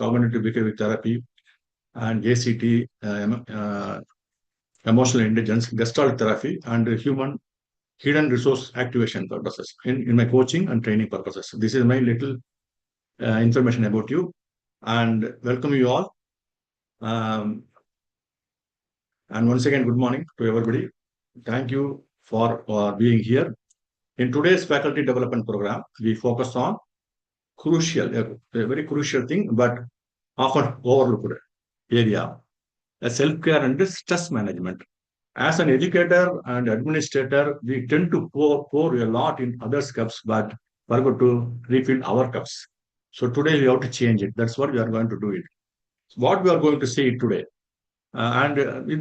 cognitive behavior therapy, and ACT, emotional intelligence, gestalt therapy, and human hidden resource activation purposes in my coaching and training purposes. This is my little information about you, and welcome you all. And once again, good morning to everybody. Thank you for being here. In today's faculty development program, we focus on a very crucial thing, but often overlooked area, self-care and stress management. As an educator and administrator, we tend to pour a lot in others' cups, but forget to refill our cups. So today we have to change it. That's what we are going to do it. What we are going to see today.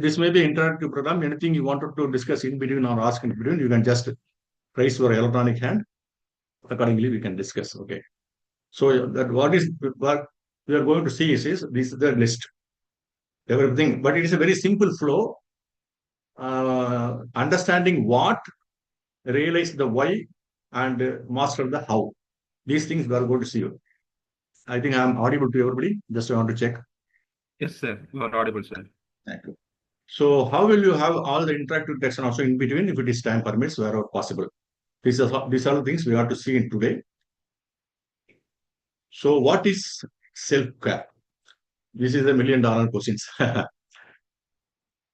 This may be an interactive program. Anything you wanted to discuss in between or ask in between, you can just raise your electronic hand. Accordingly, we can discuss. Okay. So that what we are going to see is this is the list. Everything, but it is a very simple flow. Understanding what, realize the why, and master the how. These things we are going to see. I think I am audible to everybody. Just I want to check. Yes, sir. You are audible, sir. Thank you. So how will you have all the interactive text and also in between if it is time permits wherever possible? These are the things we have to see in today. So what is self-care? This is $1 million questions.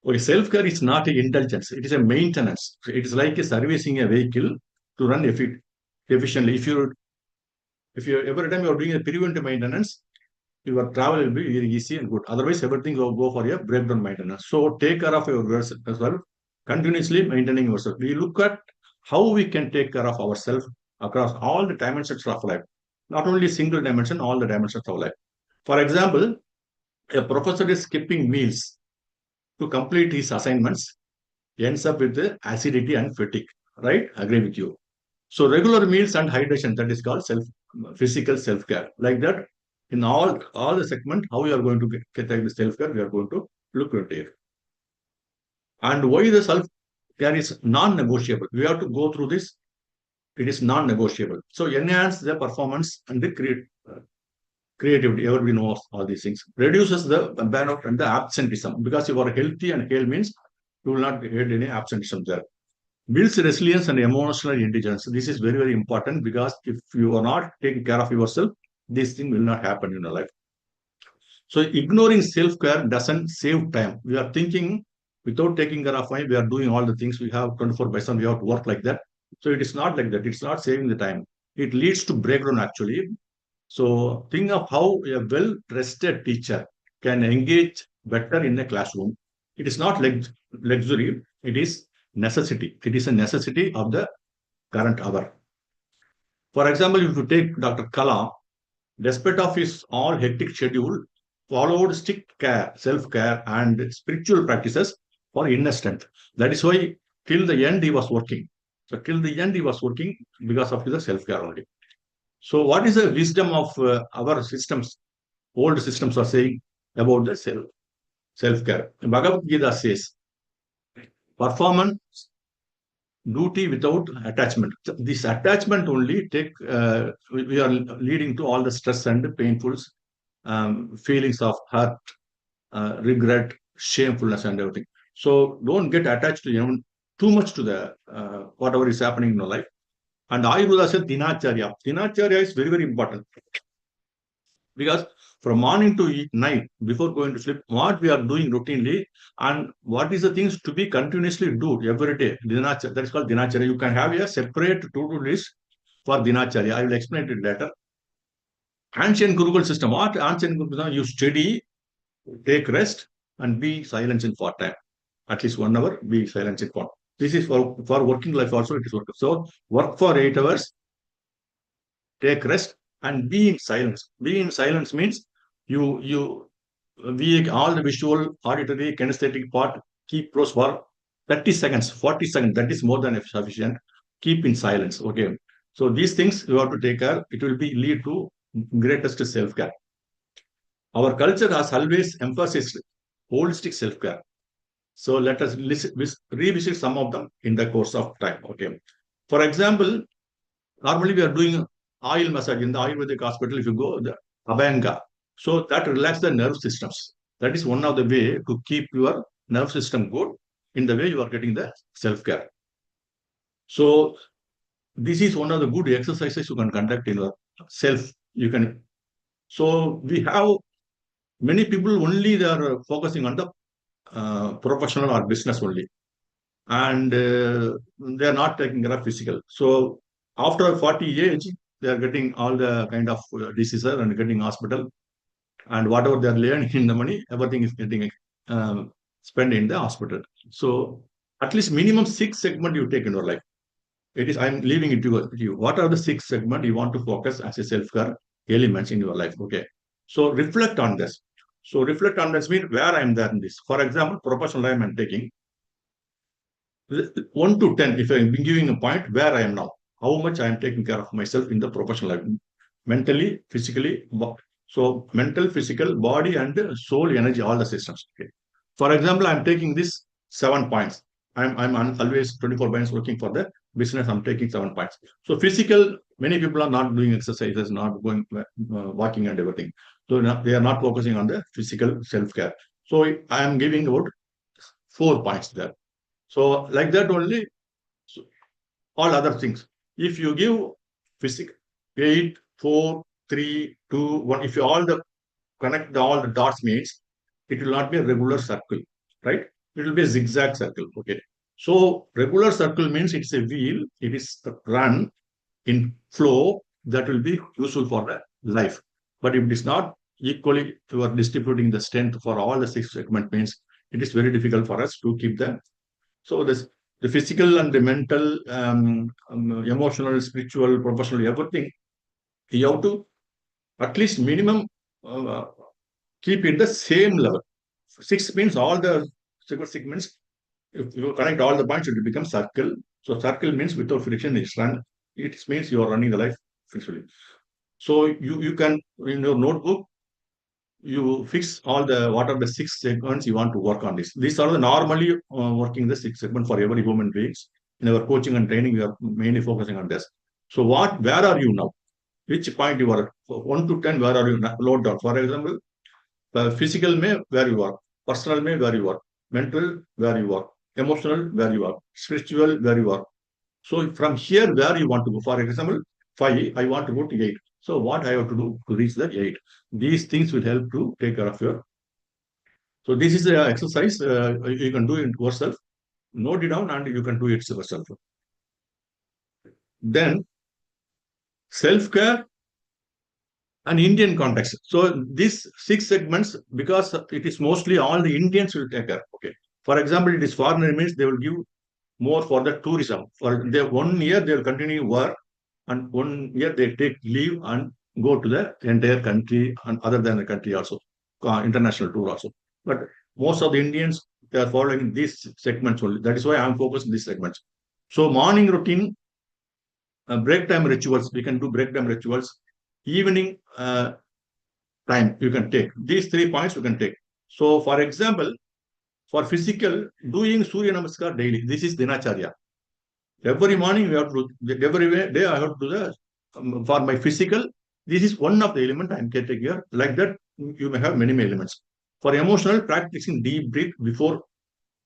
Okay, self-care is not an intelligence. It is a maintenance. It is like servicing a vehicle to run efficiently. If you every time you are doing a preventive maintenance, your travel will be very easy and good. Otherwise, everything will go for a breakdown maintenance. So take care of yourself as well, continuously maintaining yourself. We look at how we can take care of ourselves across all the dimensions of life. Not only single dimension, all the dimensions of life. For example, a professor is skipping meals to complete his assignments, ends up with acidity and fatigue. Right? Agree with you. So regular meals and hydration, that is called physical self-care. Like that, in all the segment, how we are going to get the self-care, we are going to look at it. And why the self-care is non-negotiable. We have to go through this. It is non-negotiable. So enhance the performance and the creativity. Everybody knows all these things. Reduces the burnout and the absenteeism. Because you are healthy and hale means you will not get any absenteeism there. Builds resilience and emotional intelligence. This is very, very important because if you are not taking care of yourself, this thing will not happen in your life. So ignoring self-care doesn't save time. We are thinking without taking care of time, we are doing all the things we have 24/7, we have to work like that. So it is not like that. It's not saving the time. It leads to breakdown actually. So think of how a well-rested teacher can engage better in a classroom. It is not luxury. It is necessity. It is a necessity of the current hour. For example, if you take Dr. Kalam, despite of his all hectic schedule, followed strict care, self-care, and spiritual practices for inner strength. That is why till the end he was working. So till the end he was working because of his self-care only. So what is the wisdom of our systems? Old systems are saying about the self-care. Bhagavad Gita says, performance duty without attachment. This attachment only we are leading to all the stress and painful feelings of hurt, regret, shamefulness, and everything. So don't get attached to too much to the whatever is happening in your life. And Ayurveda says dinacharya. Dinacharya is very, very important because from morning to night, before going to sleep, what we are doing routinely and what is the things to be continuously do every day. Dinacharya, that is called dinacharya. You can have a separate to-do list for dinacharya. I will explain it later. Ancient Gurukul system. What ancient Gurukul system? You study, take rest, and be silent in for time. At least 1 hour, be silent in for. This is for working life also. It is work. So work for 8 hours, take rest, and be in silence. Be in silence means we all the visual, auditory, kinesthetic part keep close for 30 seconds, 40 seconds. That is more than sufficient. Keep in silence. Okay. So these things you have to take care. It will be lead to greatest self-care. Our culture has always emphasized holistic self-care. So let us revisit some of them in the course of time. Okay. For example, normally we are doing oil massage in the Ayurvedic hospital. If you go, the Abhyanga, So that relax the nerve systems. That is one of the way to keep your nerve system good in the way you are getting the self-care. So this is one of the good exercises you can conduct in your self. You can. So we have many people only they are focusing on the professional or business only, and they are not taking care of physical. So after 40 age, they are getting all the kind of diseases and getting hospital, and whatever they are learning in the money, everything is getting spent in the hospital. So at least minimum 6 segment you take in your life. It is I'm leaving it to you. What are the 6 segment you want to focus as a self-care elements in your life? Okay. So reflect on this. So reflect on this means where I'm there in this. For example, professional life I'm taking 1 to 10. If I'm giving a point where I am now, how much I am taking care of myself in the professional life, mentally, physically. So mental, physical, body, and soul, energy, all the systems. Okay. For example, I'm taking this 7 points. I'm always 24 points working for the business. I'm taking 7 points. So physical, many people are not doing exercises, not going walking and everything. So they are not focusing on the physical self care. So I am giving about 4 points there. So like that only, so all other things. If you give physical 8, 4, 3, 2, 1, if you all the connect all the dots means it will not be a regular circle, right? It will be a zigzag circle. Okay. So regular circle means it's a wheel, it is run in flow that will be useful for the life. But if it is not equally you are distributing the strength for all the 6 segment means it is very difficult for us to keep them. So this the physical and the mental, emotional, spiritual, professional, everything you have to at least minimum uh, keep it the same level. 6 means all the segments. If you connect all the points, it will become circle. So circle means without friction is run. It means you are running the life frictionally. So you can in your notebook you fix all the what are the 6 segments you want to work on this. These are the normally working the 6 segment for every human beings. In our coaching and training, we are mainly focusing on this. So where are you now? Which point you are? 1 to 10, where are you? Load down. For example, physical may where you are, personal may where you are, mental where you are, emotional where you are, spiritual where you are. So from here, where you want to go? For example, 5, I want to go to 8. So what I have to do to reach that 8? These things will help to take care of your. So this is an exercise you can do it yourself. Note it down and you can do it yourself. Then self-care and Indian context. So these 6 segments, because it is mostly all the Indians will take care. Okay. For example, it is foreigner means they will give more for the tourism. For the 1 year, they will continue work, and 1 year they take leave and go to the entire country and other than the country also, international tour also. But most of the Indians they are following these segments only. That is why I am focused on these segments. So morning routine, break time rituals. We can do break time rituals. Evening time you can take. These 3 points you can take. So, for example, for physical, doing Surya Namaskar daily. This is Dinacharya. Every morning we have to do, every day I have to do the, for my physical, this is one of the element I am getting here. Like that, you may have many elements. For emotional, practicing deep breath before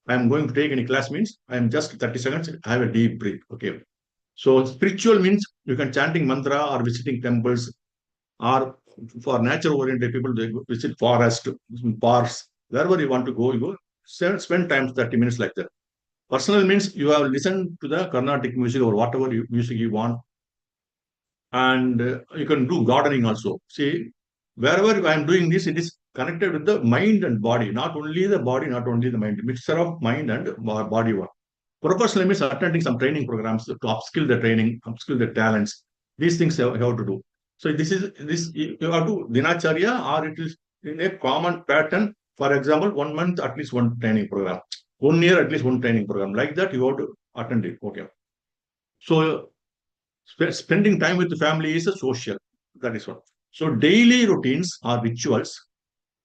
I am going to take any class means I am just 30 seconds, I have a deep breath. Okay. So spiritual means you can chanting mantra or visiting temples, or for nature oriented people, they visit forest, parks, wherever you want to go, you go. Spend time 30 minutes like that. Personal means you have listened to the Carnatic music or whatever music you want, and you can do gardening also. See, wherever I am doing this, it is connected with the mind and body, not only the body, not only the mind, mixture of mind and body work. Professional means attending some training programs to upskill the training, upskill the talents. These things you have to do. So this you have to dinacharya, or it is in a common pattern. For example, 1 month at least one training program, 1 year at least one training program. Like that you have to attend it. Okay. So spending time with the family is a social. That is what. So daily routines are rituals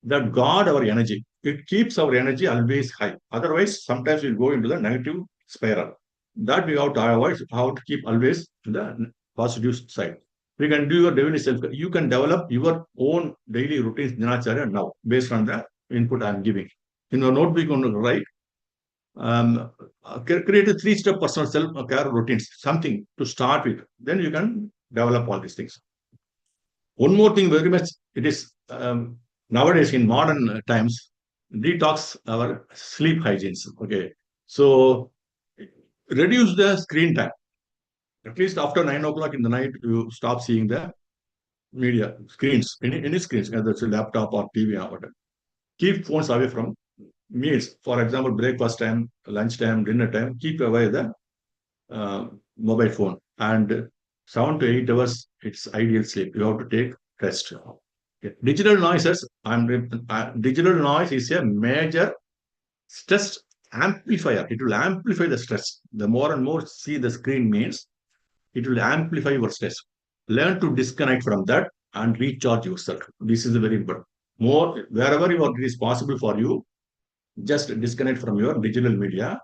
that guard our energy. It keeps our energy always high. Otherwise, sometimes we'll go into the negative spiral. That we have to avoid, how to keep always the positive side. We can do your daily self. You can develop your own daily routines, Dinacharya, now, based on the input I'm giving. In your notebook, you can write, create a 3-step personal self-care routines, something to start with. Then you can develop all these things. One more thing, very much, it is nowadays in modern times, detox our sleep hygienes. Okay. So reduce the screen time. At least after 9 o'clock in the night, you stop seeing the media screens, any screens, whether it's a laptop or TV or whatever. Keep phones away from meals. For example, breakfast time, lunch time, dinner time. Keep away the mobile phone. And 7 to 8 hours, it's ideal sleep. You have to take rest. Okay. Digital noise is a major stress amplifier. It will amplify the stress. The more and more see the screen means, it will amplify your stress. Learn to disconnect from that and recharge yourself. This is very important. More wherever it is possible for you, just disconnect from your digital media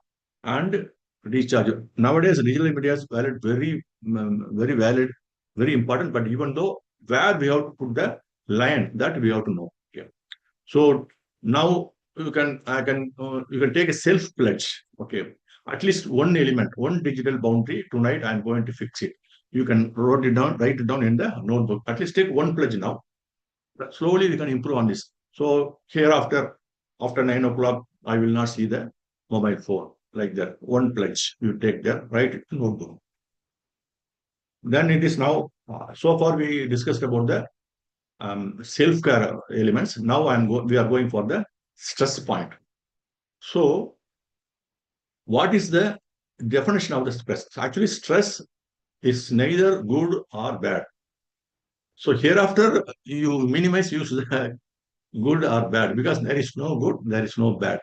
and recharge. Nowadays, digital media is valid, very valid, very important. But even though where we have to put the line, that we have to know. Yeah. So now you can take a self pledge. Okay, at least one element, one digital boundary. Tonight, I'm going to fix it. You can write it down in the notebook. At least take one pledge now. Slowly, we can improve on this. So hereafter, after 9 o'clock, I will not see the mobile phone like that. One pledge you take there, write it in notebook. Then it is now. So far, we discussed about the self-care elements. Now we are going for the stress point. So, what is the definition of the stress? Actually, stress is neither good or bad. So hereafter, you minimize use the good or bad because there is no good, there is no bad.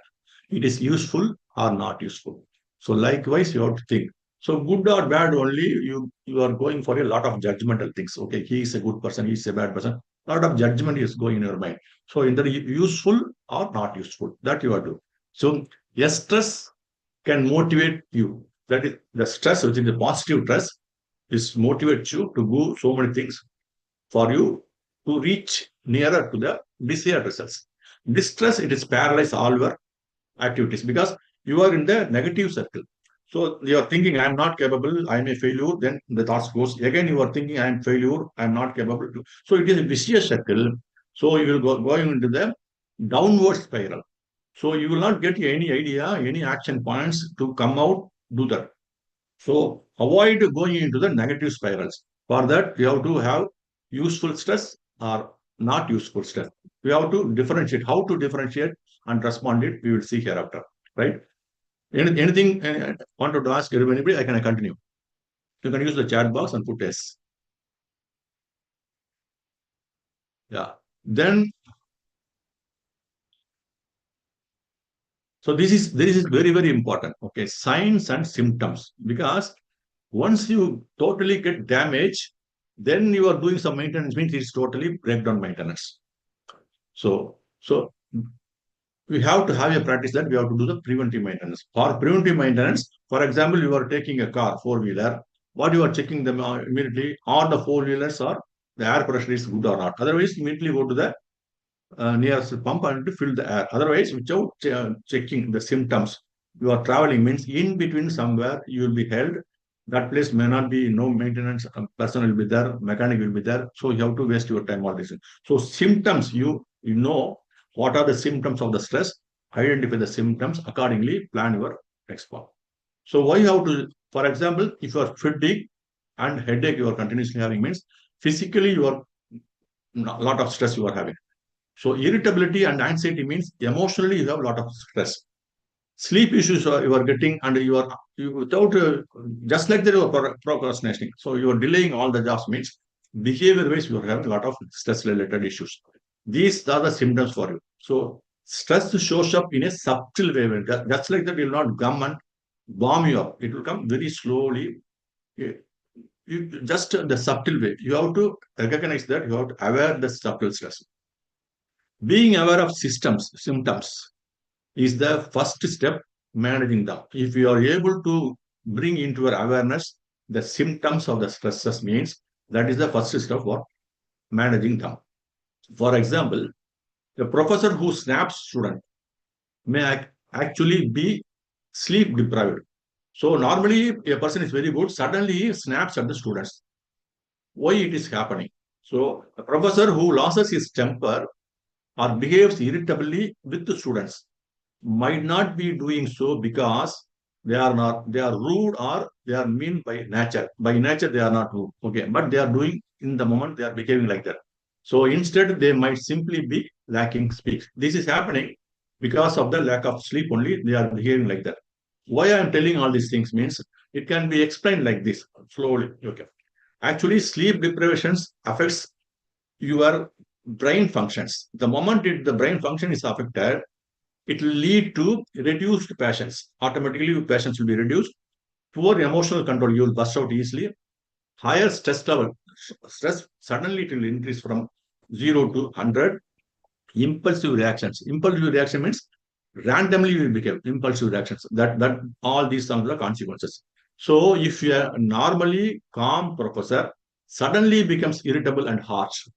It is useful or not useful. So likewise, you have to think. So good or bad only, you are going for a lot of judgmental things. Okay, he is a good person, he is a bad person. A lot of judgment is going in your mind. So either useful or not useful, that you are doing. So yes, stress can motivate you. That is the stress, which is the positive stress, is motivates you to do so many things for you to reach nearer to the desired results. Distress, it is paralyze all your activities because you are in the negative circle. So you are thinking, I am not capable, I am a failure. Then the thoughts goes again. You are thinking, I am failure, I am not capable to. So it is a vicious circle. So you will go going into the downward spiral. So you will not get any idea, any action points to come out, do that. So avoid going into the negative spirals. For that, you have to have useful stress or not useful stress. We have to differentiate. How to differentiate and respond it, we will see hereafter. Right? Anything wanted to ask anybody, I can continue. You can use the chat box and put S. Yeah. Then, so this is very, very important. Okay. Signs and symptoms. Because once you totally get damaged, then you are doing some maintenance, means it's totally breakdown maintenance. So we have to have a practice that we have to do the preventive maintenance. For preventive maintenance, for example, you are taking a car, four-wheeler, what you are checking them immediately, are the four-wheelers or the air pressure is good or not. Otherwise, immediately go to the nearest pump and to fill the air. Otherwise, without checking the symptoms, you are traveling means in between somewhere you will be held. That place may not be no maintenance person will be there, mechanic will be there. So you have to waste your time all this. So symptoms, you know what are the symptoms of the stress, identify the symptoms, accordingly plan your response. So why you have to, for example, if you are fatigue and headache you are continuously having means physically you are a lot of stress you are having. So irritability and anxiety means emotionally you have a lot of stress. Sleep issues you are getting and you without just like that you are procrastinating. So you are delaying all the jobs means behavior wise you are having a lot of stress related issues. These are the symptoms for you. So stress shows up in a subtle way. Just like that, it will not come and bomb you up. It will come very slowly. Just the subtle way. You have to recognize that. You have to aware the subtle stress. Being aware of symptoms is the first step managing them. If you are able to bring into your awareness the symptoms of the stresses means That is the first step for managing them. For example, a professor who snaps student may actually be sleep deprived. So normally a person is very good, suddenly he snaps at the students. Why it is happening? So a professor who loses his temper or behaves irritably with the students might not be doing so because they are rude or they are mean by nature. By nature they are not rude. Okay, but they are doing in the moment they are behaving like that. So instead they might simply be lacking speech. This is happening because of the lack of sleep only they are behaving like that. Why I am telling all these things means it can be explained like this slowly. Okay. Actually, sleep deprivations affects your brain functions. The moment the brain function is affected, it will lead to reduced patience. Automatically, patience will be reduced. Poor emotional control, you will burst out easily. Higher stress level, stress suddenly it will increase from 0 to 100. Impulsive reactions. Impulsive reaction means randomly you will become impulsive reactions. That all these are the consequences. So if you are normally calm professor, suddenly becomes irritable and harsh.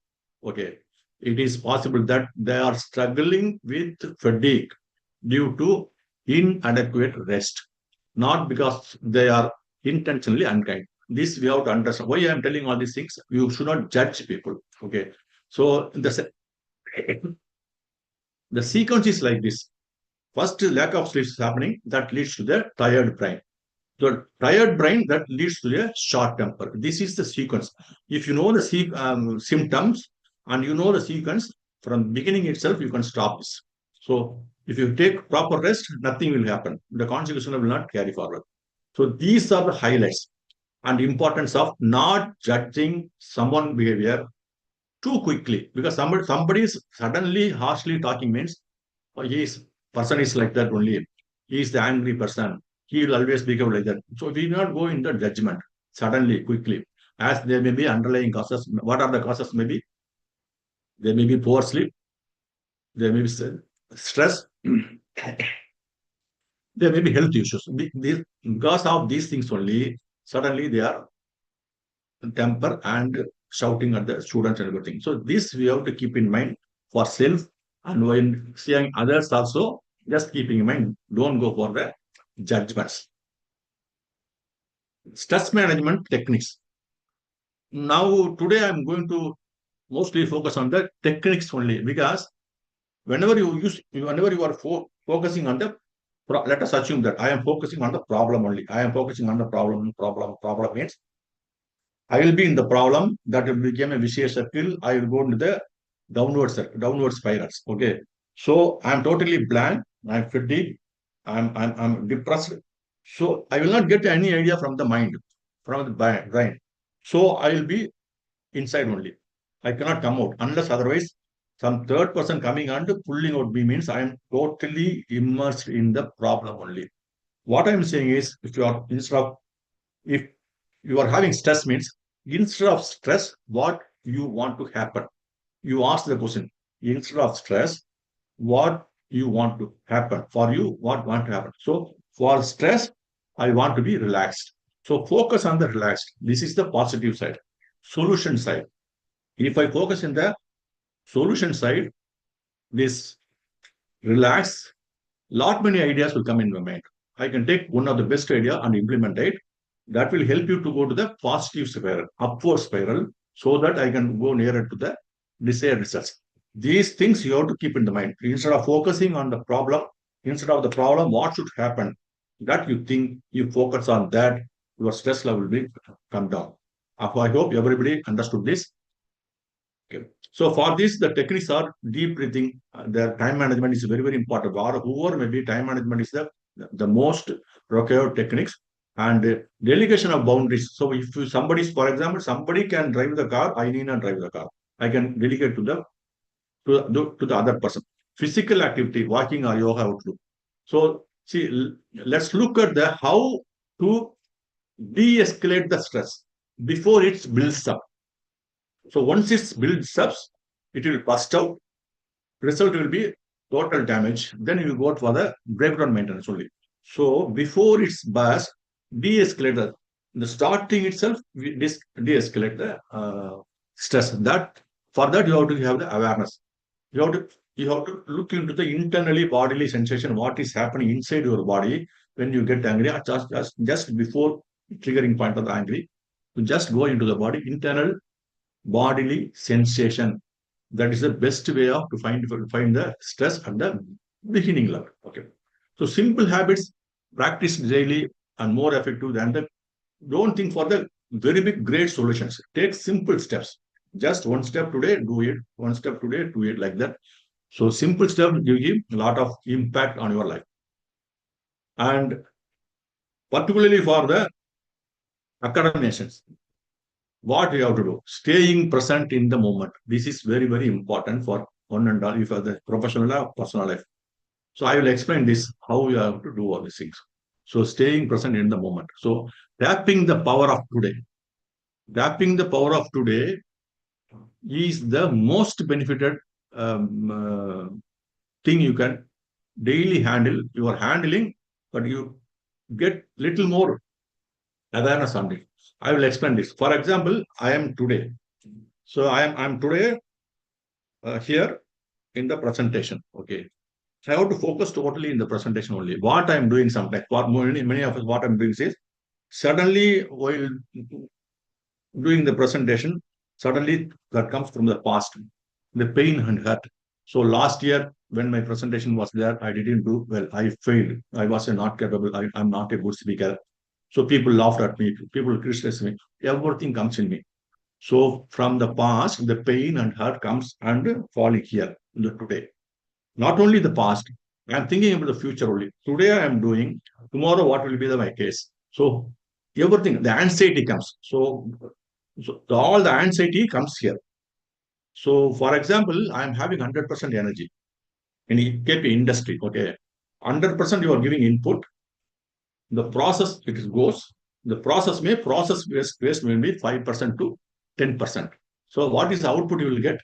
Okay. It is possible that they are struggling with fatigue due to inadequate rest, not because they are intentionally unkind. This we have to understand. Why I am telling all these things? You should not judge people. Okay. So the sequence is like this. First, lack of sleep is happening. That leads to the tired brain. The tired brain that leads to a short temper. This is the sequence. If you know the symptoms and you know the sequence from beginning itself, you can stop this. So if you take proper rest, nothing will happen. The consequence will not carry forward. So these are the highlights and importance of not judging someone behavior too quickly because somebody is suddenly harshly talking means he is person is like that only. He is the angry person. He will always behave like that. So we do not go into judgment suddenly, quickly, as there may be underlying causes. What are the causes? Maybe there may be poor sleep, there may be stress, there may be health issues. Because of these things only, suddenly they are temper and shouting at the students and everything. So this we have to keep in mind for self and when seeing others also, just keeping in mind, don't go for the judgments. Stress management techniques. Now, today I'm going to mostly focus on the techniques only because whenever you are focusing on the, let us assume that I am focusing on the problem only. I am focusing on the problem means I will be in the problem that will become a vicious circle. I will go into the downward spirals. Okay. So I'm totally blank. I'm fatigued. I'm depressed. So I will not get any idea from the mind, from the brain. So I will be inside only. I cannot come out unless otherwise some third person coming and pulling out me means I am totally immersed in the problem only. What I'm saying is if you are having stress means instead of stress, what you want to happen? You ask the question, instead of stress, what you want to happen for you, what want to happen. So for stress, I want to be relaxed. So focus on the relaxed. This is the positive side. Solution side. If I focus in the solution side, this relax, lot many ideas will come in my mind. I can take one of the best idea and implement it. That will help you to go to the positive spiral, upward spiral, so that I can go nearer to the desired results. These things you have to keep in the mind. Instead of focusing on the problem, instead of the problem, what should happen? That you think, you focus on that, your stress level will come down. I hope everybody understood this. Okay. So for this, the techniques are deep breathing. The time management is very, very important. Or whoever maybe time management is the most required techniques and delegation of boundaries. So if somebody, for example, somebody can drive the car, I need not drive the car. I can delegate to the other person. Physical activity, walking or yoga outlook. So see, let's look at the how to de-escalate the stress before it builds up. So once it builds up, it will burst out. Result will be total damage. Then you go for the breakdown maintenance only. So before it's burst, de-escalate In the starting itself, we de-escalate the stress. That for that you have to have the awareness. You have to look into the internally bodily sensation, what is happening inside your body when you get angry, or just before triggering point of the angry. You just go into the body, internal bodily sensation. That is the best way of to find the stress at the beginning level. Okay. So simple habits practiced daily and more effective than the don't think for the very big great solutions. Take simple steps. Just one step today, do it. One step today, do it like that. So simple steps give a lot of impact on your life. And particularly for the academicians, what you have to do, staying present in the moment. This is very, very important for one and all, if you are the professional or personal life. So I will explain this, how you have to do all these things. So staying present in the moment. So tapping the power of today. Tapping the power of today is the most benefited thing you can daily handle. You are handling, but you get little more awareness on it. I will explain this. For example, I am today. So I am today here in the presentation. Okay. So I have to focus totally in the presentation only. What I'm doing sometimes, for many of us, what I'm doing is suddenly while doing the presentation, suddenly that comes from the past, the pain and hurt. So last year, when my presentation was there, I didn't do well. I failed. I was not capable. I'm not a good speaker. So people laughed at me. People criticized me. Everything comes in me. So from the past, the pain and hurt comes and falling here in the today. Not only the past, I'm thinking about the future only. Today I am doing, tomorrow what will be my case. So everything, the anxiety comes. So all the anxiety comes here. So for example, I'm having 100% energy in KP industry. Okay. 100% you are giving input. The process, it goes. The process waste will be 5% to 10%. So what is the output you will get?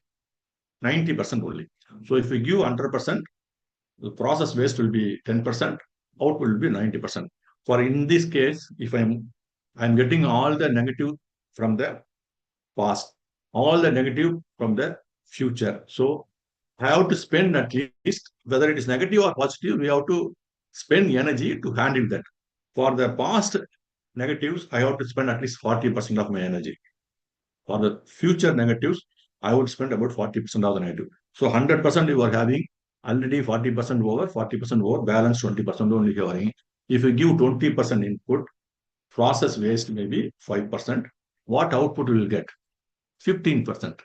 90% only. So if we give 100%, the process waste will be 10%, output will be 90%. For in this case, if I'm getting all the negative from the past, all the negative from the future. So I have to spend at least, whether it is negative or positive, we have to spend energy to handle that. For the past negatives, I have to spend at least 40% of my energy. For the future negatives, I would spend about 40% of the negative. So 100% you are having already 40% over, balance 20% only covering. If you give 20% input, process waste maybe 5%. What output will get? 15%.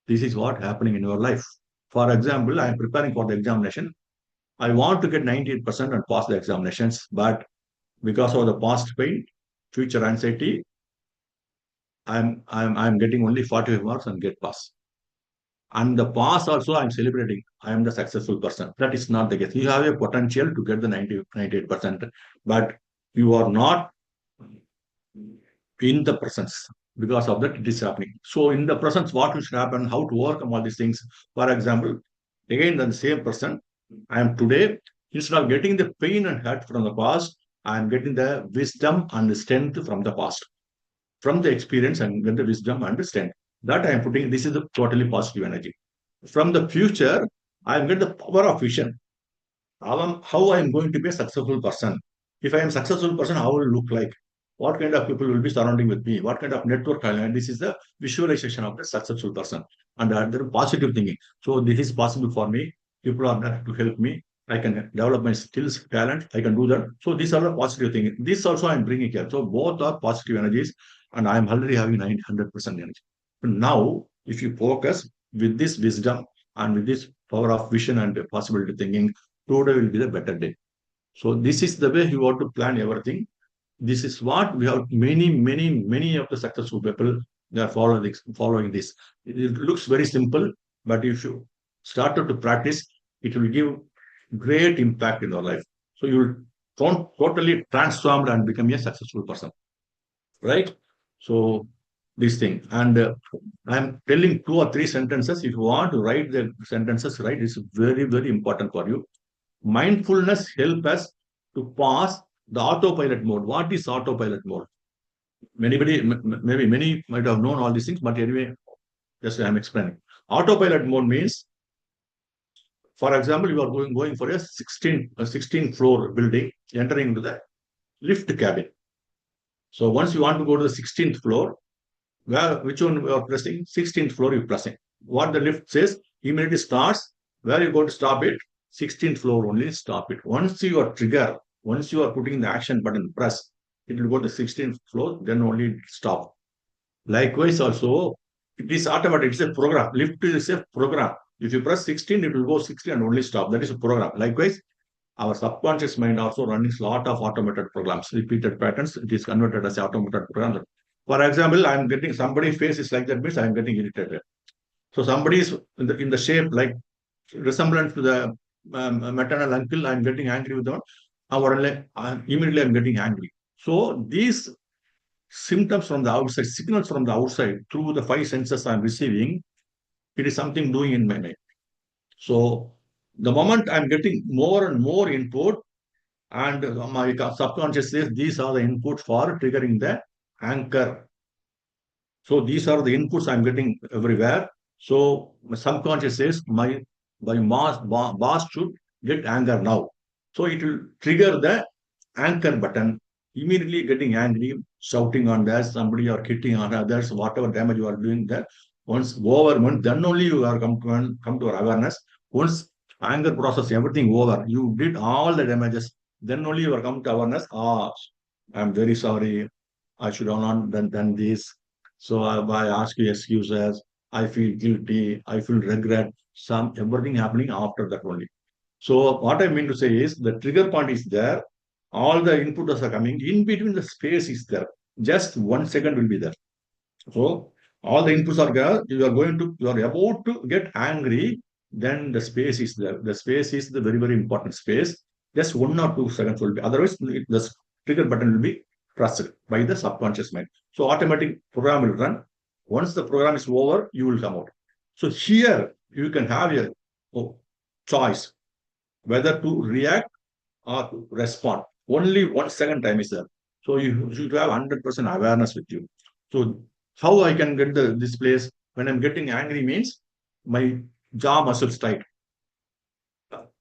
This is what happening in your life. For example, I am preparing for the examination. I want to get 98% and pass the examinations, but because of the past pain, future anxiety, I'm getting only 45 marks and get pass. And the pass also I'm celebrating. I am the successful person. That is not the case. You have a potential to get the 98%, but you are not in the presence. Because of that, it is happening. So in the presence, what should happen, how to overcome all these things. For example, again, the same person, I am today, instead of getting the pain and hurt from the past, I am getting the wisdom and the strength from the past. From the experience and get the wisdom and the strength. That I am putting, this is the totally positive energy. From the future, I am get the power of vision. How I am going to be a successful person. If I am a successful person, how will I look like? What kind of people will be surrounding with me? What kind of network I have? This is the visualization of the successful person and the positive thinking. So this is possible for me. People are there to help me. I can develop my skills, talent. I can do that. So these are the positive things. This also I'm bringing here. So both are positive energies, and I'm already having 100% energy. Now, if you focus with this wisdom and with this power of vision and possibility thinking, today will be the better day. So this is the way you want to plan everything. This is what we have many of the successful people, they are following this. It looks very simple, but if you started to practice, it will give great impact in your life. So you will totally transformed and become a successful person, right? So this thing, and I'm telling two or three sentences. If you want to write the sentences, right, it's very important for you. Mindfulness help us to pass the autopilot mode. What is autopilot mode? Maybe many might have known all these things, but anyway, just I'm explaining. Autopilot mode means, for example, you are going for a 16 floor building, entering into the lift cabin. So once you want to go to the 16th floor, which one you are pressing? 16th floor you pressing. What the lift says, immediately starts. Where you go to stop it? 16th floor only stop it. Once you are trigger, once you are putting the action button, press, it will go to 16th floor, then only stop. Likewise, also, it is automatic. It's a program. Lift is a program. If you press 16, it will go 16 and only stop. That is a program. Likewise, our subconscious mind also running a lot of automated programs, repeated patterns. It is converted as automated programs. For example, I'm getting somebody's face is like that means I'm getting irritated. So somebody is in the shape like resemblance to the maternal uncle, I'm getting angry with them. Immediately I'm getting angry. So these symptoms from the outside, signals from the outside through the five senses I'm receiving, it is something doing in my mind. So the moment I'm getting more and more input, and my subconscious says these are the inputs for triggering the anchor. So these are the inputs I'm getting everywhere. So my subconscious says my boss should get anger now. So it will trigger the anchor button, immediately getting angry, shouting on that, somebody or hitting on others, whatever damage you are doing there. Once over, then only you are come to awareness. Once anger process, everything over, you did all the damages, then only you are come to awareness. I'm very sorry. I should have not done this. So I ask you excuses. I feel guilty. I feel regret. Everything happening after that only. So what I mean to say is the trigger point is there. All the inputs are coming. In between the space is there. Just 1 second will be there. So all the inputs are there. You are about to get angry. Then the space is there. The space is the very, very important space. Just 1 or 2 seconds will be. Otherwise, the trigger button will be pressed by the subconscious mind. So automatic program will run. Once the program is over, you will come out. So here you can have a choice whether to react or to respond. Only 1 second time is there. So you should have 100% awareness with you. So how I can get this place when I'm getting angry means my jaw muscles tight,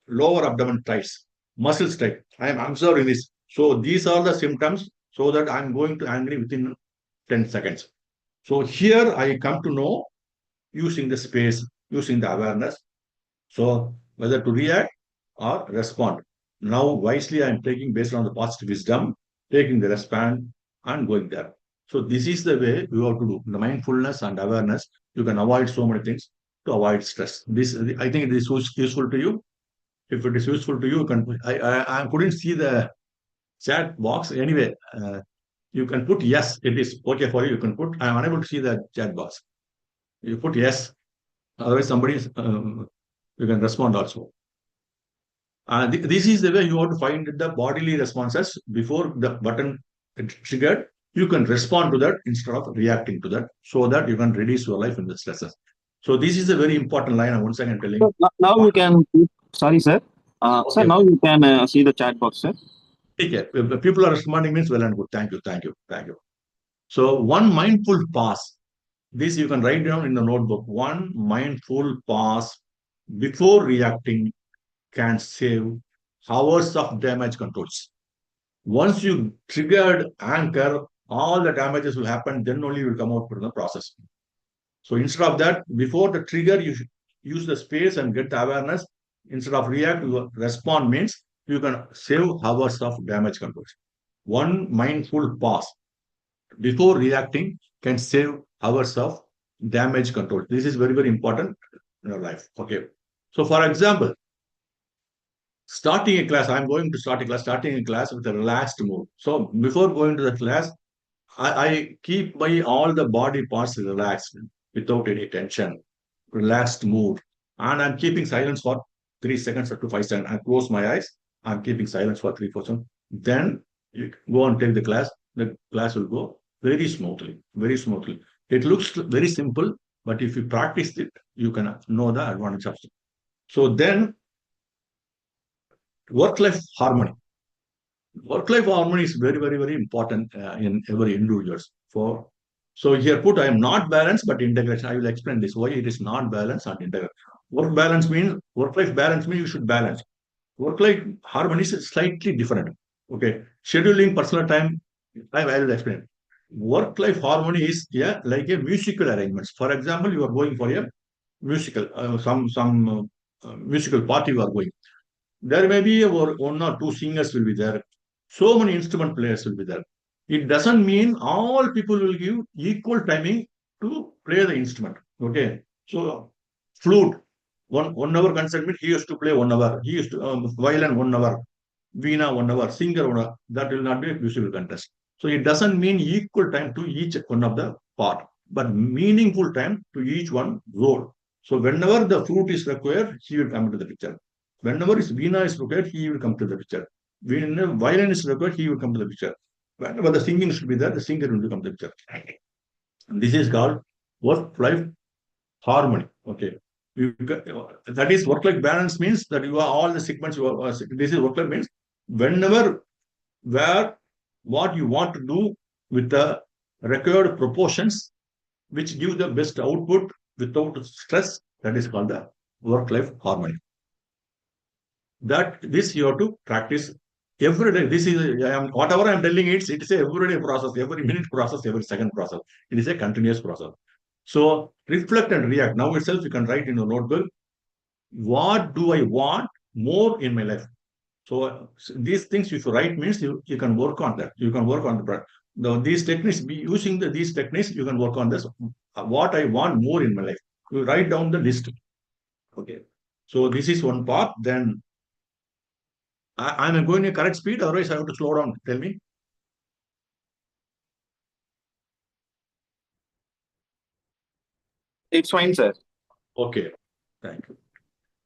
lower abdomen tights, muscles tight. I am observing this. So these are the symptoms so that I'm going to angry within 10 seconds. So here I come to know using the space, using the awareness. So whether to react or respond. Now wisely I am taking based on the positive wisdom, taking the response and going there. So this is the way you have to do. The mindfulness and awareness, you can avoid so many things to avoid stress. This I think it is useful to you. If it is useful to you, you can. I couldn't see the chat box anyway. You can put yes. It is okay for you. You can put. I am unable to see the chat box. You put yes. Otherwise, somebody you can respond also. This is the way you have to find the bodily responses before the button triggered. You can respond to that instead of reacting to that, so that you can reduce your life in the stresses. So this is a very important line. I'm once again telling. So now you can. Sorry, sir. Sir, Okay, now you can see the chat box, sir. take care. If the people are responding means well and good. Thank you, thank you, thank you. So one mindful pause. This you can write down in the notebook. One mindful pause before reacting can save hours of damage controls. Once you triggered anchor, all the damages will happen, then only you will come out from the process. So instead of that, before the trigger, you should use the space and get the awareness. Instead of react, you respond means you can save hours of damage controls. One mindful pause before reacting can save hours of damage control. This is very, very important in your life. Okay. So for example, starting a class, I'm going to start a class, starting a class with a relaxed mood. So before going to the class, I keep my all the body parts relaxed without any tension, relaxed mood. And I'm keeping silence for 3 seconds or to 5 seconds. I close my eyes. I'm keeping silence for 3 4 seconds. Then you go and take the class. The class will go very smoothly, very smoothly. It looks very simple, but if you practice it, you can know the advantage of it. So then work-life harmony. Work-life harmony is very, very, very important in every individuals. for. So here put I am not balanced but integration. I will explain this why it is not balanced and integration. Work-life balance means you should balance. Work-life harmony is slightly different. Okay, scheduling personal time. I will explain. Work-life harmony is like a musical arrangements. For example, you are going for a musical, musical party you are going. There may be one or two singers will be there. So many instrument players will be there. It doesn't mean all people will give equal timing to play the instrument. Okay. So flute, 1 hour concert means he used to play 1 hour. He used to violin 1 hour, veena 1 hour, singer 1 hour. That will not be a musical contest. So it doesn't mean equal time to each one of the part, but meaningful time to each one role. So whenever the flute is required, he will come into the picture. Whenever his veena is required, he will come to the picture. When violin is required, he will come to the picture. Whenever the singing should be there, the singer will come to the picture. This is called work-life harmony. Okay. That is work-life balance means that you are all the segments. This is work-life means whenever, where, what you want to do with the required proportions, which give the best output without stress. That is called the work-life harmony. That this you have to practice every day. This is whatever I am telling it is a everyday process, every minute process, every second process. It is a continuous process. So reflect and react. Now itself you can write in your notebook, what do I want more in my life? So these things if you write means you can work on that. You can work on these techniques. Using these techniques, you can work on this. What I want more in my life. You write down the list. Okay. So this is one part. Then I'm going at correct speed, otherwise I have to slow down. Tell me. It's fine, sir. Okay. Thank you.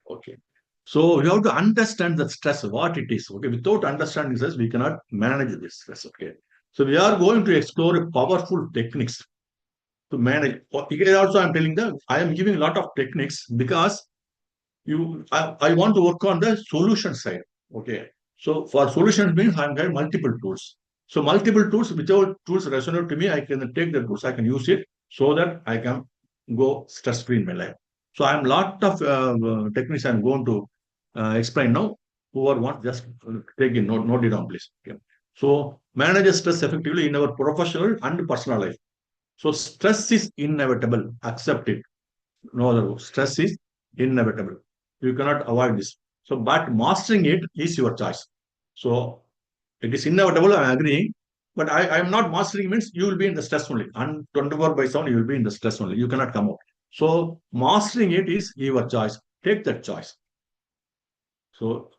Okay. So you have to understand the stress, what it is. Okay. Without understanding this, we cannot manage this stress. Okay. So we are going to explore powerful techniques to manage. Here also, I'm telling them I am giving a lot of techniques because I want to work on the solution side. Okay. So for solutions means I'm getting multiple tools. So multiple tools, whichever tools resonate to me, I can take the tools, I can use it so that I can go stress-free in my life. So I'm lot of techniques I'm going to explain now. Whoever wants, just take it, note it down, please. Okay. So manage stress effectively in our professional and personal life. So stress is inevitable. Accept it. No other. Stress is inevitable. You cannot avoid this. So, but mastering it is your choice. So it is inevitable. I'm agreeing. But I am not mastering means you will be in the stress only. And 24/7, you will be in the stress only. You cannot come out. So mastering it is your choice. Take that choice. So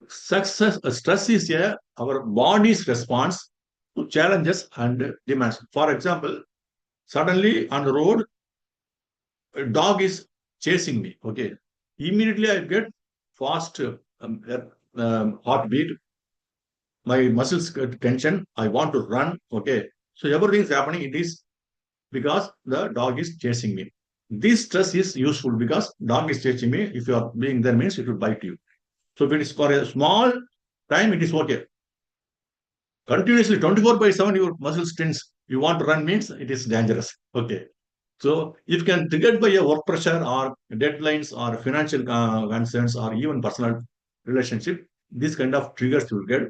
stress is our body's response to challenges and demands. For example, suddenly on the road, a dog is chasing me. Okay. Immediately I get fast heartbeat. My muscles get tension. I want to run. Okay. So everything is happening. It is because the dog is chasing me. This stress is useful because dog is chasing me. If you are being there means it will bite you. So if it is for a small time, it is okay. Continuously 24/7, your muscles tense. You want to run means it is dangerous. Okay. So if can triggered by a work pressure or deadlines or financial concerns or even personal relationship, this kind of triggers you will get.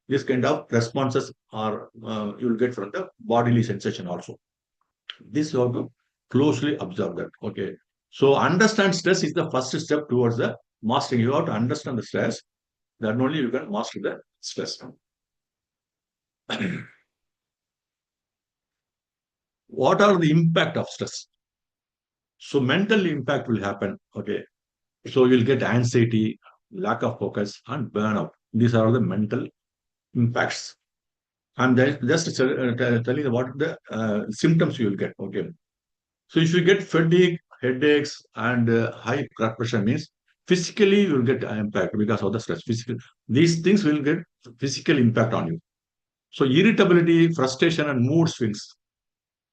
This kind of responses are you will get from the bodily sensation also. This you have to closely observe that. Okay. So understand stress is the first step towards the mastering. You have to understand the stress. That only you can master the stress. What are the impact of stress? So mental impact will happen. Okay. So you'll get anxiety, lack of focus, and burnout. These are all the mental impacts. I'm just telling about the symptoms you will get. Okay. So if you get fatigue, headaches, and high blood pressure means physically you will get impact because of the stress. Physical, these things will get physical impact on you. So irritability, frustration, and mood swings,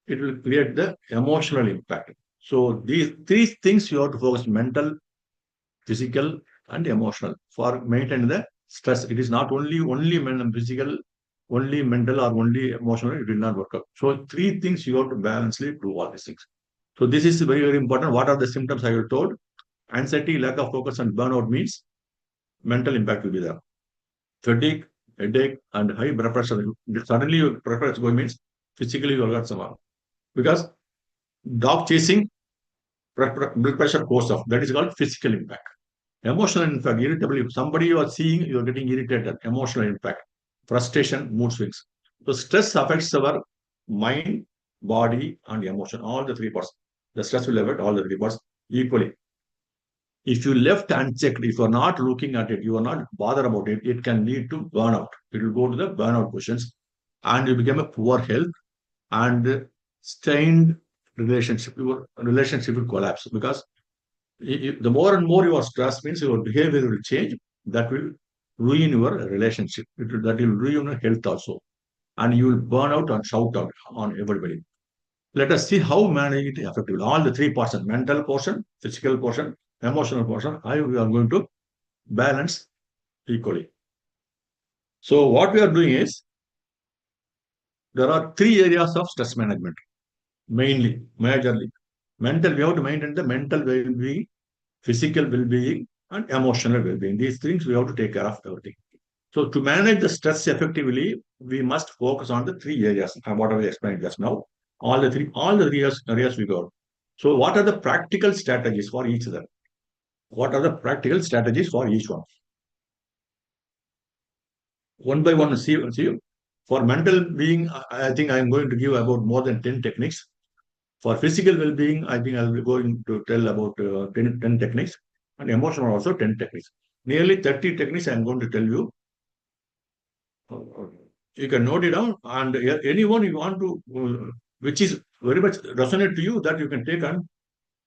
it will create the emotional impact. So these three things you have to focus: mental, physical, and emotional for maintaining the stress. It is not only physical only mental or only emotional, it will not work out. So three things you have to balancely do all these things. So this is very, very important. What are the symptoms I will told? Anxiety, lack of focus, and burnout means mental impact will be there. Fatigue, headache, and high blood pressure. Suddenly your blood pressure going means physically you will get some, because dog chasing, blood pressure goes off. That is called physical impact. Emotional impact, irritable. If somebody you are seeing, you are getting irritated. Emotional impact, frustration, mood swings. So stress affects our mind, body, and emotion. All the three parts. The stress will affect all the three parts equally. If you left unchecked, if you are not looking at it, you are not bothered about it, it can lead to burnout. It will go to the burnout questions, and you become a poor health and strained relationship. Your relationship will collapse because the more and more you are stressed means your behavior will change. That will ruin your relationship. That will ruin your health also, and you will burn out and shout out on everybody. Let us see how manage it effectively. All the three portions: mental portion, physical portion, emotional portion. How we are going to balance equally. So what we are doing is there are three areas of stress management mainly, majorly. Mental, we have to maintain the mental well-being, physical well-being, and emotional well-being. These things we have to take care of everything. So to manage the stress effectively, we must focus on the three areas. What I explained just now, all the three areas we got. So what are the practical strategies for each of them? What are the practical strategies for each one? One by one, see. For mental being, I think I'm going to give about more than 10 techniques. For physical well-being, I think I'll be going to tell about 10 techniques, and emotional also 10 techniques. Nearly 30 techniques I'm going to tell you. You can note it down, and anyone you want to, which is very much resonate to you, that you can take and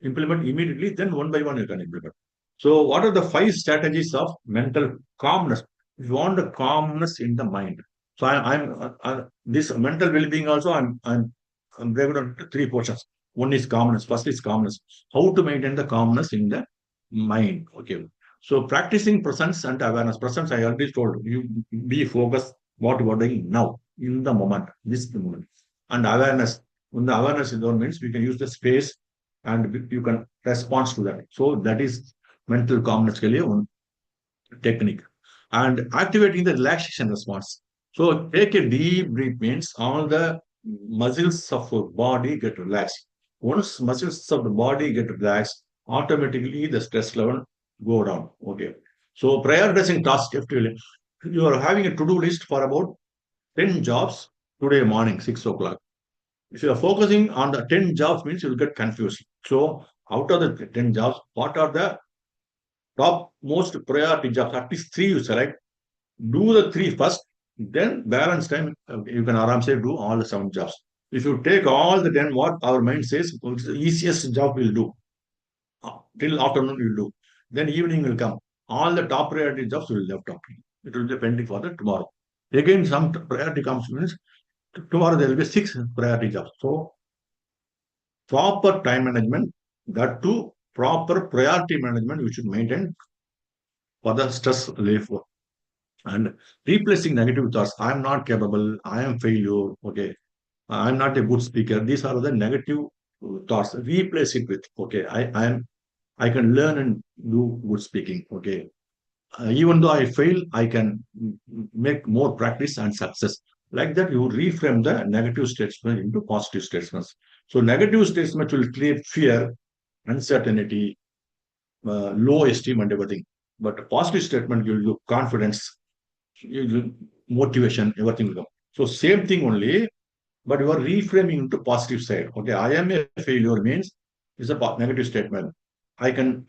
implement immediately, then one by one you can implement. So what are the 5 strategies of mental calmness? If you want the calmness in the mind. So this mental well-being also, I'm breaking down into 3 portions. One is calmness. First is calmness. How to maintain the calmness in the mind. Okay. So practicing presence and awareness. Presence, I already told you, be focused what you are doing now, in the moment, this moment. And awareness. When the awareness is on means we can use the space and you can respond to that. So that is mental calmness ke liye one technique. And activating the relaxation response. So take a deep breath means all the muscles of your body get relaxed. Once muscles of the body get relaxed, automatically the stress level go down. Okay. So prioritizing tasks effectively. You are having a to-do list for about 10 jobs today morning, 6 o'clock. If you are focusing on the 10 jobs means you will get confused. So out of the 10 jobs, what are the top most priority jobs? At least 3 you select. Do the 3 first, then balance time. You can aram say do all the 7 jobs. If you take all the 10, what our mind says, the easiest job will do. Till afternoon will do. Then evening will come. All the top priority jobs will left out. It will be pending for the tomorrow. Again, some priority comes means tomorrow there will be 6 priority jobs. So proper time management, that too proper priority management we should maintain for the stress relief. And replacing negative thoughts. I am not capable. I am failure. Okay. I am not a good speaker. These are the negative thoughts. Replace it with, okay, I can learn and do good speaking. Okay. Even though I fail, I can make more practice and success. Like that, you reframe the negative statement into positive statements. So negative statements will create fear, uncertainty, low esteem, and everything. But positive statement will give confidence, motivation, everything will come. So same thing only, but you are reframing into positive side. Okay, I am a failure means it's a negative statement. I can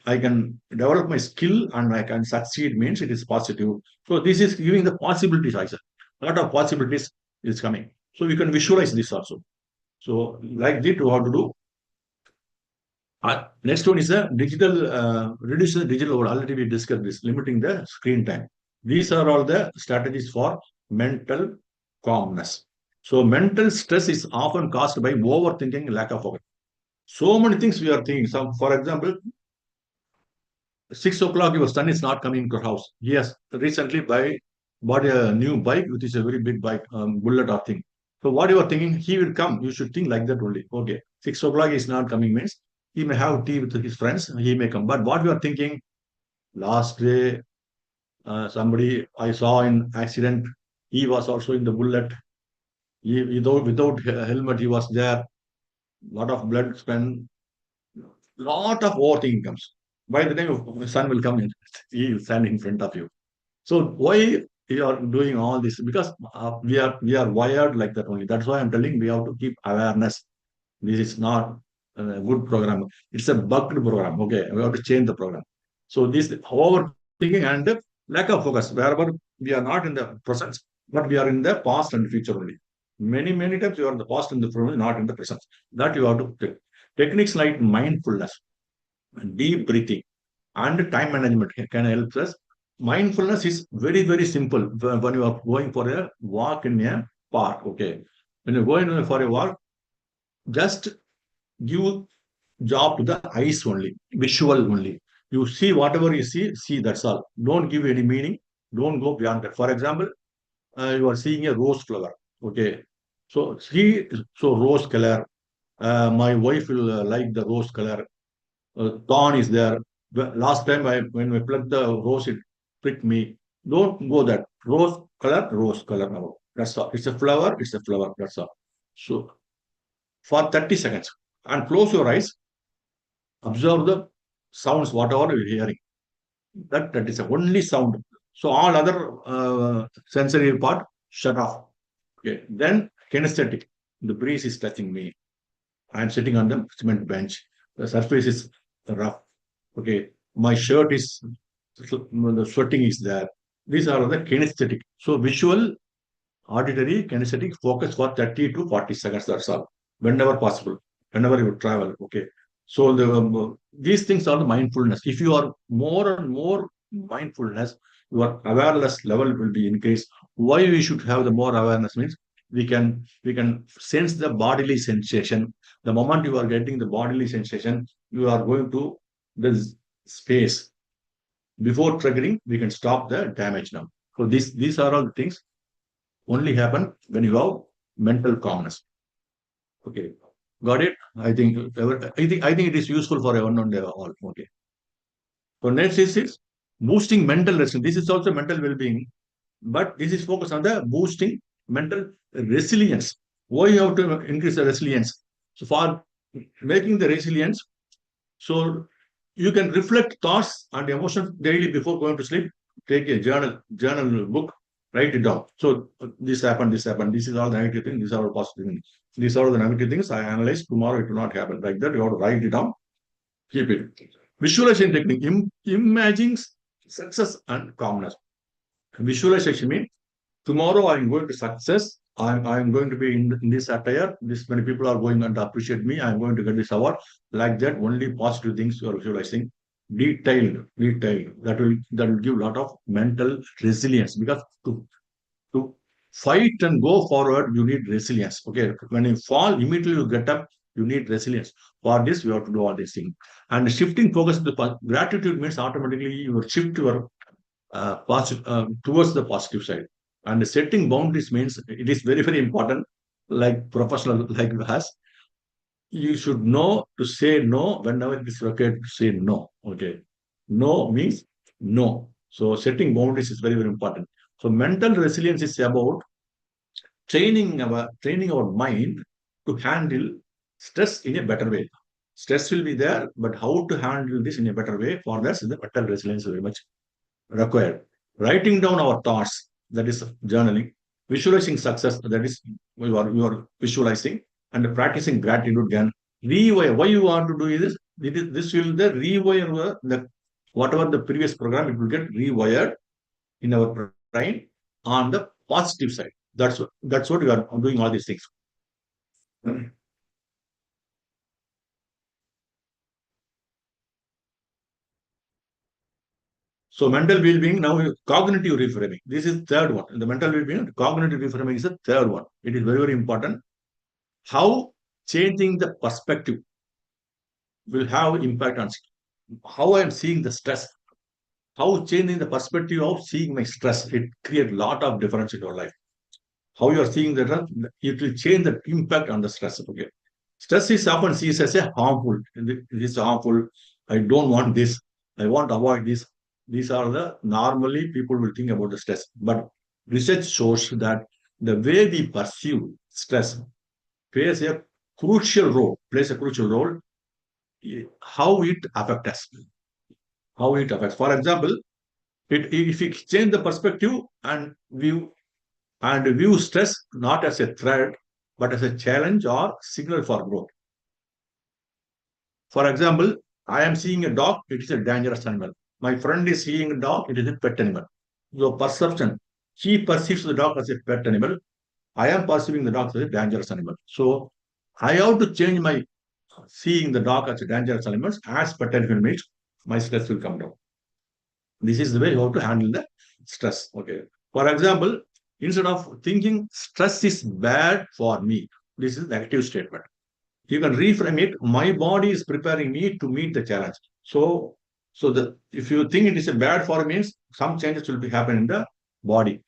develop my skill and I can succeed means it is positive. So this is giving the possibilities, I said. A lot of possibilities is coming. So we can visualize this also. So like this, what to do? Next one is the digital, reduce the digital load. Already we discussed this, limiting the screen time. These are all the strategies for mental calmness. So mental stress is often caused by overthinking, lack of focus. So many things we are thinking. Some, for example, 6 o'clock your son is not coming to house. Yes, recently by bought a new bike, which is a very big bike, bullet or thing. So what you are thinking, he will come. You should think like that only. Okay, 6 o'clock is not coming means he may have tea with his friends. He may come. But what you are thinking, last day somebody I saw in accident, he was also in the bullet. Without helmet, he was there. Lot of blood spent. Lot of overthinking comes. By the time sun will come in, he will stand in front of you. So why you are doing all this? Because we are wired like that only. That's why I'm telling we have to keep awareness. This is not a good program. It's a bugged program. Okay, we have to change the program. So this overthinking and lack of focus. Wherever we are not in the present, but we are in the past and future only. Many times you are in the past and the future, not in the present. That you have to take. Techniques like mindfulness, deep breathing, and time management can help us. Mindfulness is very simple. When you are going for a walk in a park, okay, when you're going for a walk, just give job to the eyes only, visual only. You see whatever you see, that's all. Don't give any meaning. Don't go beyond that. For example, you are seeing a rose flower, okay. So see, so rose color. My wife will like the rose color. Thorn is there. Last time when I plucked the rose, it pricked me. Don't go that. Rose color now. That's all. It's a flower, it's a flower. That's all. So for 30 seconds and close your eyes, observe the sounds, whatever you're hearing. That is the only sound. So all other sensory part shut off. Okay. Then kinesthetic. The breeze is touching me. I am sitting on the cement bench. The surface is rough. Okay, my shirt is the sweating is there. These are the kinesthetic. So visual, auditory, kinesthetic focus for 30 to 40 seconds. That's all. Whenever possible, whenever you travel. Okay. So these things are the mindfulness. If you are more and more mindfulness, your awareness level will be increased. Why we should have the more awareness means we can sense the bodily sensation. The moment you are getting the bodily sensation, you are going to the space. Before triggering, we can stop the damage now. So these are all the things only happen when you have mental calmness. Okay, got it? I think it is useful for everyone and all. Okay. So next is boosting mental resilience. This is also mental well-being, but this is focused on the boosting mental resilience. Why you have to increase the resilience? So for making the resilience, so you can reflect thoughts and emotions daily before going to sleep. Take a journal book, write it down. So this happened, this happened. This is all the negative things. These are all positive things. These are all the negative things I analyze. Tomorrow it will not happen like that. You have to write it down. Keep it. Visualization technique. Imagining success and calmness. Visualization means tomorrow I'm going to success. I'm going to be in this attire. This many people are going and appreciate me. I'm going to get this award. Like that, only positive things you are visualizing. Detailed. That will give a lot of mental resilience because to fight and go forward, you need resilience. Okay, when you fall, immediately you get up. You need resilience. For this, you have to do all these things. And shifting focus to gratitude means automatically you will shift your towards the positive side. And setting boundaries means it is very important. Like professional like us, you should know to say no whenever it is required to say no. Okay, no means no. So setting boundaries is very important. So mental resilience is about training our mind to handle stress in a better way. Stress will be there, but how to handle this in a better way? For that, the mental resilience is very much required. Writing down our thoughts, that is journaling, visualizing success, that is you are visualizing, and practicing gratitude again. Rewire. Why you want to do this? This will the rewire the whatever the previous program, it will get rewired in our brain on the positive side. That's what we are doing all these things. So mental well-being, now cognitive reframing. This is third one. The mental well-being, cognitive reframing is the third one. It is very important. How changing the perspective will have impact on how I am seeing the stress. how changing the perspective of seeing my stress, it creates a lot of difference in your life. How you are seeing that, it will change the impact on the stress. Okay. Stress is often seen as a harmful. It is harmful. I don't want this. I want to avoid this. These are the normally people will think about the stress. But research shows that the way we perceive stress plays a plays a crucial role how it affects us. How it affects. For example, if we change the perspective and view stress not as a threat but as a challenge or signal for growth. For example, I am seeing a dog, it is a dangerous animal. My friend is seeing a dog, it is a pet animal. So perception, he perceives the dog as a pet animal. I am perceiving the dog as a dangerous animal. So I have to change my seeing the dog as a dangerous animal as pet animal means my stress will come down. This is the way you have to handle the stress. Okay. For example, instead of thinking stress is bad for me, this is negative statement. You can reframe it. My body is preparing me to meet the challenge. So if you think it is a bad for me, some changes will be happening in the body.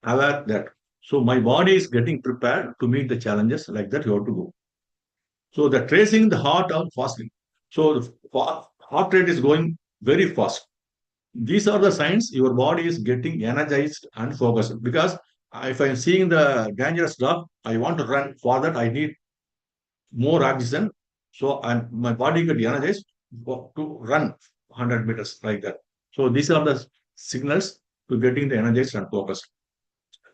Aware that. So my body is getting prepared to meet the challenges like that. You have to go. So the tracing the heart or fasting. So the heart rate is going very fast. These are the signs your body is getting energized and focused. Because if I'm seeing the dangerous dog, I want to run. For that, I need more oxygen. So my body get energized to run 100 meters like that. So these are the signals to getting the energized and focused.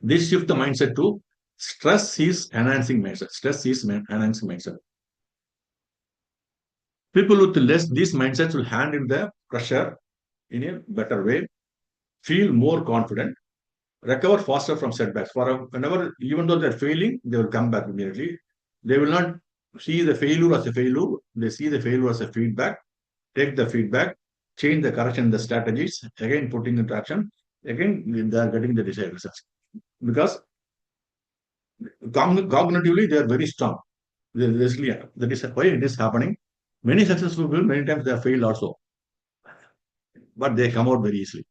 This shift the mindset to stress is enhancing mindset. Stress is enhancing mindset. People with less these mindsets will handle the pressure in a better way, feel more confident, recover faster from setbacks. For whenever, even though they're failing, they will come back immediately. They will not see the failure as a failure. They see the failure as a feedback. Take the feedback, change the correction, the strategies, again putting into action. Again, they are getting the desired results because cognitively they are very strong. They're resilient. That is why it is happening. Many successful people, many times they have failed also, but they come out very easily.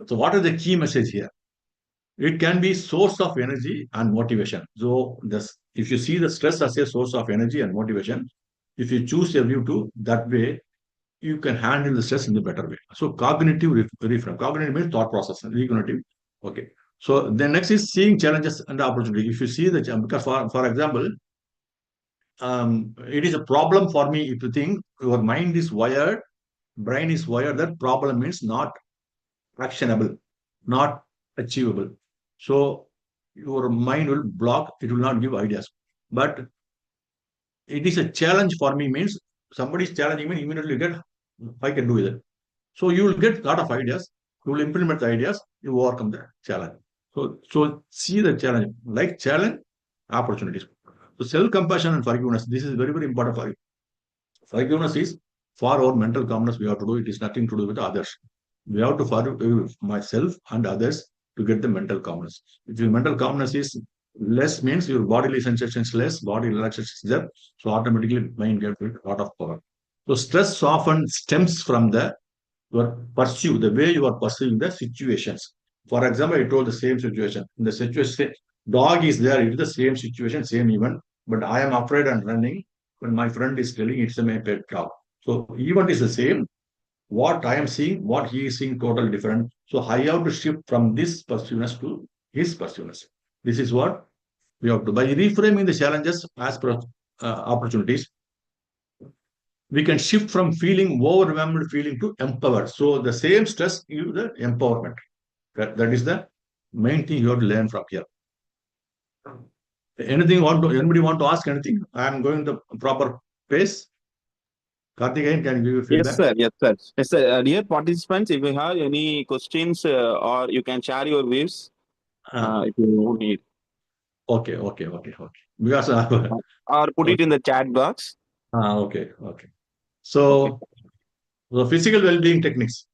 So, what is the key message here? It can be source of energy and motivation. So this, if you see the stress as a source of energy and motivation, if you choose a view to that way, you can handle the stress in the better way. So cognitive reframe. Cognitive means thought process. Recognitive. Okay. So the next is seeing challenges and opportunity. If you see the because for example, it is a problem for me if you think your mind is wired, brain is wired. That problem means not actionable, not achievable. So your mind will block, it will not give ideas. But it is a challenge for me means somebody is challenging me, immediately get, I can do it. So you will get a lot of ideas, you will implement the ideas, you overcome the challenge. So see the challenge, like challenge, opportunities. So self-compassion and forgiveness, this is very, very important for you. Forgiveness is for our mental calmness we have to do. It is nothing to do with others. We have to forgive myself and others to get the mental calmness. If your mental calmness is less, means your bodily sensations less, body relaxation is there, so automatically mind gets a lot of power. So stress often stems from the way you are perceiving the situations. For example, I told the same situation. In the situation, dog is there, it is the same situation, same event, but I am afraid and running when my friend is telling it's a my pet dog. So event is the same. What I am seeing, what he is seeing, totally different. So I have to shift from this perceptiveness to his perceptiveness. This is what we have to. By reframing the challenges as opportunities, we can shift from feeling overwhelmed feeling to empowered. So the same stress gives the empowerment. That is the main thing you have to learn from here. Anybody want to ask anything? I am going the proper pace. Karthikeyan, can you give Yes, feedback? sir. Yes, sir. Yes, sir. Dear participants, if you have any questions or you can share your views Ah, if you need, okay. Because or put it okay. in the chat box. Okay. Okay. So the physical well-being techniques.